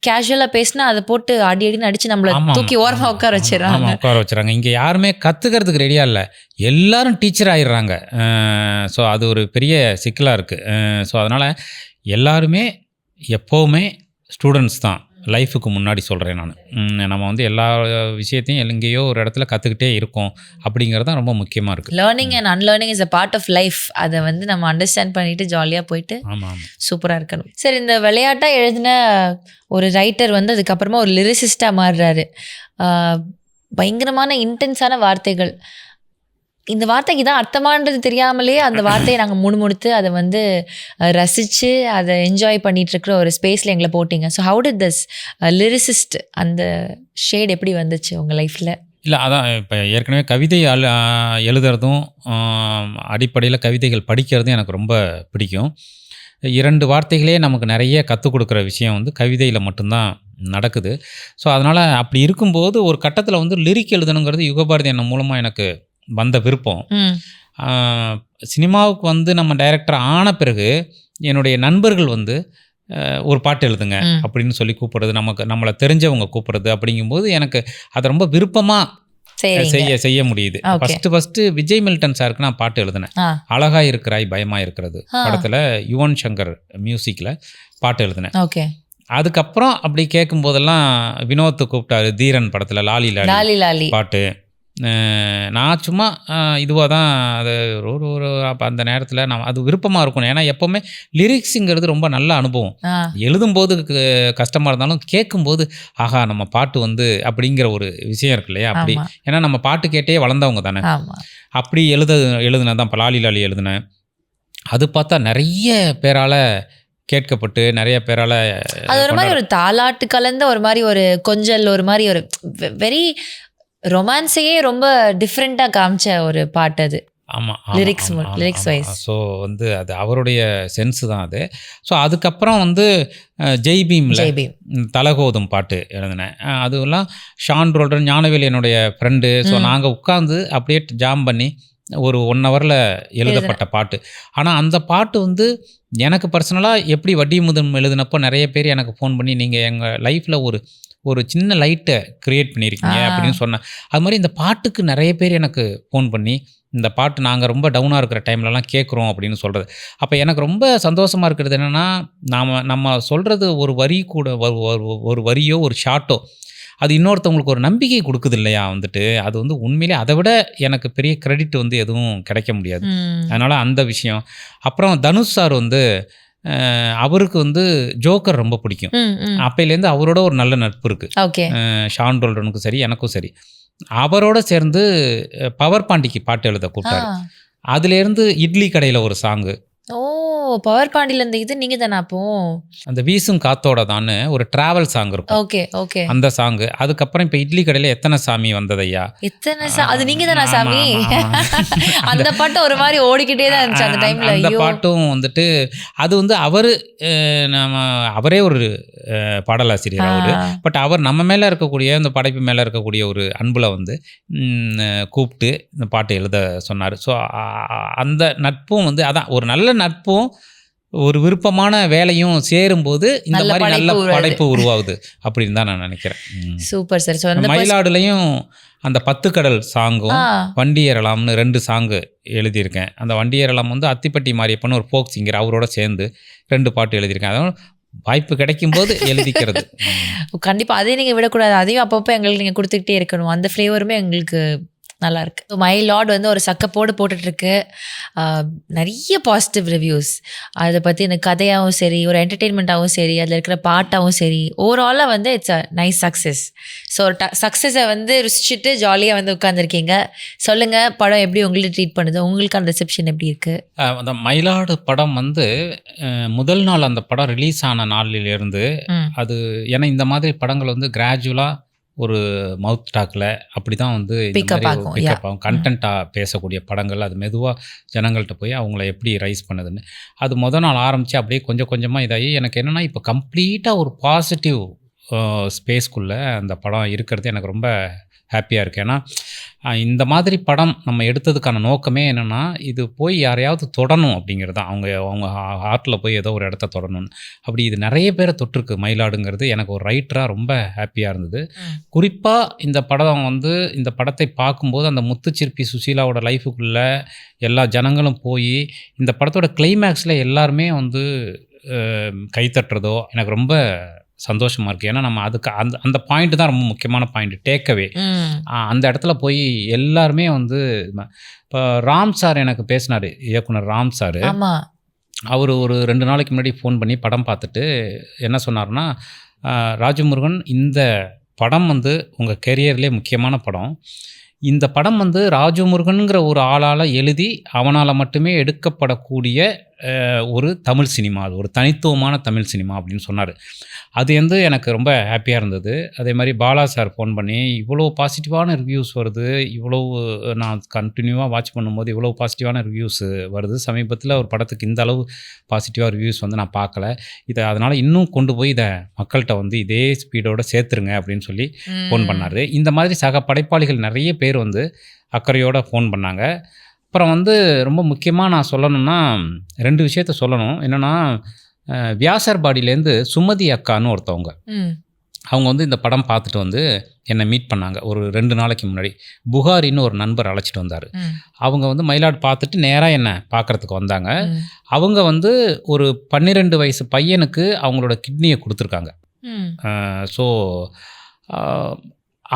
கேஷுவலாக பேசினா அதை போட்டு அடின்னு அடித்து நம்மளை தூக்கி ஓரமாக உட்கார வச்சிடறாங்க. இங்கே யாருமே கற்றுக்கிறதுக்கு ரெடியாக இல்லை, எல்லாரும் டீச்சர் ஆகிடுறாங்க. ஸோ அது ஒரு பெரிய சிக்கலாக இருக்குது. ஸோ அதனால் எல்லாருமே எப்போவுமே ஸ்டூடெண்ட்ஸ் தான் லைஃபுக்கு முன்னாடி சொல்கிறேன் நான். நம்ம வந்து எல்லா விஷயத்தையும் எங்கேயோ ஒரு இடத்துல கற்றுக்கிட்டே இருக்கோம் அப்படிங்கிறது தான் ரொம்ப முக்கியமாக இருக்குது. Learning and unlearning is a part of life. அதை வந்து நம்ம அண்டர்ஸ்டாண்ட் பண்ணிட்டு ஜாலியாக போயிட்டு சூப்பராக இருக்கணும். சரி, இந்த விளையாட்டாக எழுதின ஒரு ரைட்டர் வந்து அதுக்கப்புறமா ஒரு லிரிசிஸ்டாக மாறுறாரு. பயங்கரமான இன்டென்ஸான வார்த்தைகள். இந்த வார்த்தைக்கு தான் அர்த்தமானது தெரியாமலே அந்த வார்த்தையை நாங்கள் முணுமுணுத்து அதை வந்து ரசித்து அதை என்ஜாய் பண்ணிகிட்ருக்கிற ஒரு ஸ்பேஸில் எங்களை போட்டிங்க. So how did this lyricist அந்த ஷேட் எப்படி வந்துச்சு உங்கள் லைஃப்பில்? இல்லை, அதான் இப்போ ஏற்கனவே கவிதை எழுதுறதும் அடிப்படையில் கவிதைகள் படிக்கிறதும் எனக்கு ரொம்ப பிடிக்கும். 2 வார்த்தைகளே நமக்கு நிறைய கற்றுக் கொடுக்குற விஷயம் வந்து கவிதையில் மட்டும்தான் நடக்குது. ஸோ அதனால் அப்படி இருக்கும்போது ஒரு கட்டத்தில் வந்து லிரிக் எழுதணுங்கிறது யுகபாரதி அண்ணன் மூலமாக எனக்கு வந்த விருப்பம். சினிமாவுக்கு வந்து நம்ம டைரக்டர் ஆன பிறகு என்னுடைய நண்பர்கள் வந்து ஒரு பாட்டு எழுதுங்க அப்படின்னு சொல்லி கூப்பிடுறது, நம்மளை தெரிஞ்சவங்க கூப்பிடுறது, அப்படிங்கும்போது எனக்கு அதை ரொம்ப விருப்பமாக செய்ய முடியுது. ஃபஸ்ட்டு விஜய் மில்டன் சாருக்கு நான் பாட்டு எழுதினேன். அழகா இருக்கிறாய் பயமா இருக்கிறது படத்தில் யுவன் சங்கர் மியூசிக்கில் பாட்டு எழுதினேன். அதுக்கப்புறம் அப்படி கேட்கும் போதெல்லாம் வினோத்தை கூப்பிட்டாரு தீரன் படத்தில் லாலி லாலி பாட்டு. நான் சும்மா இதுவாக தான் அது ஒரு அப்போ அந்த நேரத்தில் நான் அது விருப்பமாக இருக்கணும். ஏன்னா எப்போவுமே லிரிக்ஸுங்கிறது ரொம்ப நல்ல அனுபவம். எழுதும்போது கஷ்டமாக இருந்தாலும் கேட்கும்போது ஆஹா நம்ம பாட்டு வந்து அப்படிங்கிற ஒரு விஷயம் இருக்கு இல்லையா, அப்படி. ஏன்னா நம்ம பாட்டு கேட்டே வளர்ந்தவங்க தானே. அப்படி எழுதுனது தான் இப்போ லாலி எழுதினேன். அது பார்த்தா நிறைய பேரால் கேட்கப்பட்டு நிறைய பேரால் அது ஒரு மாதிரி ஒரு தாலாட்டு கலந்த ஒரு மாதிரி ஒரு கொஞ்சல், ஒரு மாதிரி ஒரு வெரி ரொமான்ஸையே ரொம்ப டிஃப்ரெண்ட்டாக காமிச்ச ஒரு பாட்டு அது. ஆமாம், லிரிக்ஸ் வைஸ். ஸோ வந்து அது அவருடைய சென்ஸு தான் அது. ஸோ அதுக்கப்புறம் வந்து ஜெய் பீமில் தலகோதும் பாட்டு எழுதினேன். அதுவெல்லாம் ஷான் ரோல்டன் ஞானவேல் என்னுடைய ஃப்ரெண்டு. ஸோ நாங்கள் உட்காந்து அப்படியே ஜாம் பண்ணி ஒரு 1 ஹவரில் எழுதப்பட்ட பாட்டு. ஆனால் அந்த பாட்டு வந்து எனக்கு பர்சனலாக எப்படி வட்டி முதம் எழுதினப்போ நிறைய பேர் எனக்கு ஃபோன் பண்ணி நீங்கள் எங்கள் லைஃப்பில் ஒரு சின்ன லைட்டை க்ரியேட் பண்ணியிருக்கீங்க அப்படின்னு சொன்னேன். அது மாதிரி இந்த பாட்டுக்கு நிறைய பேர் எனக்கு ஃபோன் பண்ணி இந்த பாட்டு நாங்கள் ரொம்ப டவுனாக இருக்கிற டைம்லலாம் கேட்குறோம் அப்படின்னு சொல்கிறது. அப்போ எனக்கு ரொம்ப சந்தோஷமாக இருக்கிறது என்னென்னா, நம்ம சொல்கிறது ஒரு வரி கூட ஒரு வரியோ ஒரு ஷார்ட்டோ அது இன்னொருத்தவங்களுக்கு ஒரு நம்பிக்கை கொடுக்குது இல்லையா வந்துட்டு. அது வந்து உண்மையிலே அதை விட எனக்கு பெரிய கிரெடிட் வந்து எதுவும் கிடைக்க முடியாது. அதனால் அந்த விஷயம். அப்புறம் தனுஷ் சார் வந்து அவருக்கு வந்து ஜோக்கர் ரொம்ப பிடிக்கும். அப்பையிலேருந்து அவரோட ஒரு நல்ல நட்பு இருக்குது. ஷான் ரோல்டனுக்கும் சரி எனக்கும் சரி. அவரோட சேர்ந்து பவர் பாண்டிக்கு பாட்டு எழுத கூப்பிட்டாரு. அதுலேருந்து இட்லி கடையில் ஒரு சாங்கு. பவர் பாண்டியில் இந்த இது நீங்கள் தானே அப்போ அந்த வீசும் காத்தோட தான் ஒரு டிராவல் சாங் இருக்கும். ஓகே அந்த சாங்கு. அதுக்கப்புறம் இப்போ இட்லி கடையில் எத்தனை சாமி வந்ததையா, அது நீங்கள் தானே சாமி. அந்த பாட்டு ஒரு மாதிரி ஓடிக்கிட்டே தான் இருந்துச்சு அந்த டைமில். அந்த பாட்டும் வந்துட்டு அது வந்து அவரே ஒரு பாடலாசிரியர் அவரு. பட் அவர் நம்ம மேலே இருக்கக்கூடிய இந்த படைப்பு மேலே இருக்கக்கூடிய ஒரு அன்புல வந்து கூப்பிட்டு இந்த பாட்டு எழுத சொன்னார். ஸோ அந்த நட்பும் வந்து அதான் ஒரு நல்ல நட்பும் ஒரு விருப்பமான வேலையும் சேரும்போது இந்த மாதிரி நல்ல படைப்பு உருவாகுது அப்படின்னு தான் நான் நினைக்கிறேன். Super sir. மயிலாடுலையும் அந்த 10 கடல் சாங்கும் வண்டி ஏறலாம்னு 2 சாங்கு எழுதியிருக்கேன். அந்த வண்டி ஏறலாம் வந்து அத்திப்பட்டி மாரியப்பன் ஒரு ஃபோக் சிங்கர் அவரோட சேர்ந்து 2 பாட்டு எழுதியிருக்கேன். அதனால வாய்ப்பு கிடைக்கும் போது எழுதிக்கிறது. கண்டிப்பாக அதையும் நீங்கள் விடக்கூடாது. அதையும் அப்பப்போ எங்களுக்கு நீங்கள் கொடுத்துக்கிட்டே இருக்கணும். அந்த ஃப்ளேவருமே எங்களுக்கு நல்லா இருக்கு. மை லார்ட் வந்து ஒரு சக்கப்போடு போட்டுட்ருக்கு. நிறைய பாசிட்டிவ் ரிவ்யூஸ். அதை பற்றி இந்த கதையாகவும் சரி, ஒரு என்டர்டெயின்மெண்ட்டாகவும் சரி, அதில் இருக்கிற பாட்டாகவும் சரி, ஓவராலாக வந்து it's a nice success. So சக்ஸஸை வந்து ருசிச்சுட்டு ஜாலியாக வந்து உட்காந்துருக்கீங்க. சொல்லுங்கள், படம் எப்படி உங்களுக்கு ட்ரீட் பண்ணுது? உங்களுக்கான ரிசெப்ஷன் எப்படி இருக்குது? அந்த மயிலாடு படம் வந்து முதல் நாள் அந்த படம் ரிலீஸ் ஆன நாளிலிருந்து அது ஏன்னா இந்த மாதிரி படங்கள் வந்து கிராஜுவலாக ஒரு மவுத் டாக்கில் அப்படி தான் வந்து பிக்கப் ஆகும். கண்டென்ட்டாக பேசக்கூடிய படங்கள் அது மெதுவாக ஜனங்கள்கிட்ட போய் அவங்கள எப்படி ரைஸ் பண்ணுதுன்னு அது நாள் ஆரம்பித்து அப்படியே கொஞ்சம் கொஞ்சமாக இதாகி எனக்கு என்னென்னா இப்போ கம்ப்ளீட்டாக ஒரு பாசிட்டிவ் ஸ்பேஸ்க்குள்ளே அந்த படம் இருக்கிறது எனக்கு ரொம்ப ஹாப்பியாக இருக்குது. ஏன்னா இந்த மாதிரி படம் நம்ம எடுத்ததுக்கான நோக்கமே என்னென்னா இது போய் யாரையாவது தொடணும் அப்படிங்கிறது தான். அவங்க ஹார்ட்டில் போய் ஏதோ ஒரு இடத்த தொடணும்னு. அப்படி இது நிறைய பேரை தொட்டிருக்கு மயிலாடுங்கிறது எனக்கு ஒரு ரைட்டராக ரொம்ப ஹாப்பியாக இருந்தது. குறிப்பாக இந்த படம் வந்து இந்த படத்தை பார்க்கும்போது அந்த முத்துச்சிற்பி சுசீலாவோட லைஃபுக்குள்ளே எல்லா ஜனங்களும் போய் இந்த படத்தோட கிளைமேக்ஸில் எல்லாருமே வந்து கைத்தட்டுறதோ எனக்கு ரொம்ப சந்தோஷமாக இருக்குது. ஏன்னா நம்ம அதுக்கு அந்த பாயிண்ட் தான் ரொம்ப முக்கியமான பாயிண்ட், டேக்அவே. அந்த இடத்துல போய் எல்லாருமே வந்து இப்போ ராம் சார் எனக்கு பேசினார், இயக்குனர் ராம் சார். அவர் ஒரு 2 நாளைக்கு முன்னாடி ஃபோன் பண்ணி படம் பார்த்துட்டு என்ன சொன்னார்னா, ராஜமுருகன் இந்த படம் வந்து உங்கள் கெரியர்லேயே முக்கியமான படம். இந்த படம் வந்து ராஜமுருகனுங்கிற ஒரு ஆளால் எழுதி அவனால் மட்டுமே எடுக்கப்படக்கூடிய ஒரு தமிழ் சினிமா, அது ஒரு தனித்துவமான தமிழ் சினிமா அப்படின்னு சொன்னார். அது வந்து எனக்கு ரொம்ப ஹாப்பியாக இருந்தது. அதே மாதிரி பாலா சார் ஃபோன் பண்ணி இவ்வளோ பாசிட்டிவான ரிவ்யூஸ் வருது, இவ்வளோ நான் கண்டினியூவாக வாட்ச் பண்ணும்போது இவ்வளோ பாசிட்டிவான ரிவ்யூஸ் வருது, சமீபத்தில் ஒரு படத்துக்கு இந்த அளவு பாசிட்டிவாக ரிவ்யூஸ் வந்து நான் பார்க்கல, இதை அதனால் இன்னும் கொண்டு போய் இதை மக்கள்கிட்ட வந்து இதே ஸ்பீடோடு சேர்த்துருங்க அப்படின்னு சொல்லி ஃபோன் பண்ணார். இந்த மாதிரி சக படைப்பாளிகள் நிறைய பேர் வந்து அக்கறையோடு ஃபோன் பண்ணாங்க. அப்புறம் வந்து ரொம்ப முக்கியமாக நான் சொல்லணும்னா 2 விஷயத்த சொல்லணும். என்னென்னா, வியாசர்பாடியிலேருந்து சுமதி அக்கான்னு ஒருத்தவங்க, அவங்க வந்து இந்த படம் பார்த்துட்டு வந்து என்னை மீட் பண்ணாங்க ஒரு 2 நாளைக்கு முன்னாடி. புகாரின்னு ஒரு நண்பர் அழைச்சிட்டு வந்தார். அவங்க வந்து மயிலாடு பார்த்துட்டு நேராக என்னை பார்க்குறதுக்கு வந்தாங்க. அவங்க வந்து ஒரு 12 வயசு பையனுக்கு அவங்களோட கிட்னியை கொடுத்துருக்காங்க. ஸோ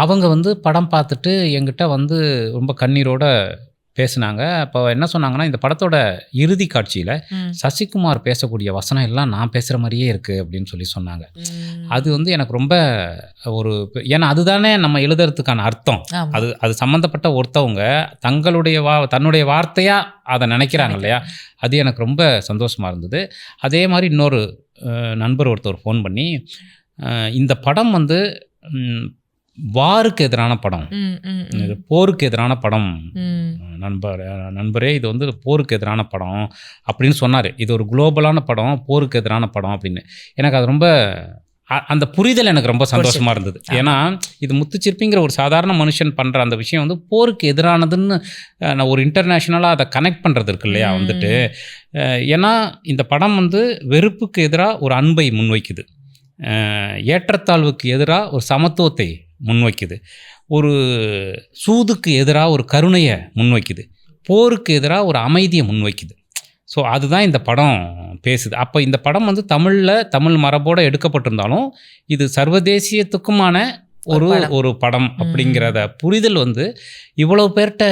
அவங்க வந்து படம் பார்த்துட்டு என்கிட்ட வந்து ரொம்ப கண்ணீரோட பேசினாங்க. அப்போ என்ன சொன்னாங்கன்னா, இந்த படத்தோட இறுதி காட்சியில் சசிகுமார் பேசக்கூடிய வசனம் எல்லாம் நான் பேசுகிற மாதிரியே இருக்குது அப்படின்னு சொல்லி சொன்னாங்க. அது வந்து எனக்கு ரொம்ப ஒரு, ஏன்னா அதுதானே நம்ம எழுதுறதுக்கான அர்த்தம். அது சம்மந்தப்பட்ட ஒருத்தவங்க தன்னுடைய வார்த்தையாக அதை நினைக்கிறாங்க இல்லையா, அது எனக்கு ரொம்ப சந்தோஷமாக இருந்தது. அதே மாதிரி இன்னொரு நண்பர் ஒருத்தர் ஃபோன் பண்ணி இந்த படம் வந்து வாருக்கு எதிரான படம், இது போருக்கு எதிரான படம் நண்பரே, இது வந்து போருக்கு எதிரான படம் அப்படின்னு சொன்னார். இது ஒரு குளோபலான படம், போருக்கு எதிரான படம் அப்படின்னு. எனக்கு அது ரொம்ப அந்த புரிதல் எனக்கு ரொம்ப சந்தோஷமாக இருந்தது. ஏன்னா இது முத்துச்சிற்பிங்கிற ஒரு சாதாரண மனுஷன் பண்ணுற அந்த விஷயம் வந்து போருக்கு எதிரானதுன்னு நான் ஒரு இன்டர்நேஷ்னலாக அதை கனெக்ட் பண்ணுறது இருக்கு இல்லையா வந்துட்டு. ஏன்னா இந்த படம் வந்து வெறுப்புக்கு எதிராக ஒரு அன்பை முன்வைக்குது, ஏற்றத்தாழ்வுக்கு எதிராக ஒரு சமத்துவத்தை முன்வைக்குது, ஒரு சூதுக்கு எதிராக ஒரு கருணையை முன்வைக்குது, போருக்கு எதிராக ஒரு அமைதியை முன்வைக்குது. ஸோ அதுதான் இந்த படம் பேசுது. அப்போ இந்த படம் வந்து தமிழ் மரபோடு எடுக்கப்பட்டிருந்தாலும் இது சர்வதேசியத்துக்குமான ஒரு படம் அப்படிங்கிறத புரிதல் வந்து இவ்வளோ பேர்கிட்ட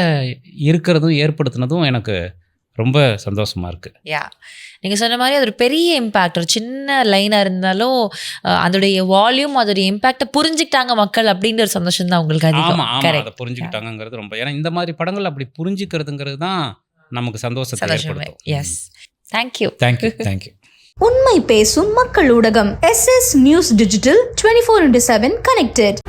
இருக்கிறதும் ஏற்படுத்தினதும் எனக்கு ரொம்ப சந்தோஷமாக இருக்குது. நீங்கள் சொன்ன மாதிரி அது ஒரு பெரிய இம்பேக்ட், ஒரு சின்ன லைனாக இருந்தாலும் அதோடைய வால்யூம், அதோடைய இம்பேக்டை புரிஞ்சுக்கிட்டாங்க மக்கள் அப்படின்ற ஒரு சந்தோஷம் தான் உங்களுக்கு அதிகம். அதை புரிஞ்சுக்கிட்டாங்கிறது ரொம்ப, ஏன்னா இந்த மாதிரி படங்கள் அப்படி புரிஞ்சுக்கிறதுங்கிறது தான் நமக்கு சந்தோஷத்தை ஏற்படுத்தும். Yes, thank you. உண்மை பேசும் மக்கள் ஊடகம் SS நியூஸ் டிஜிட்டல் 24/7 கனெக்டட்.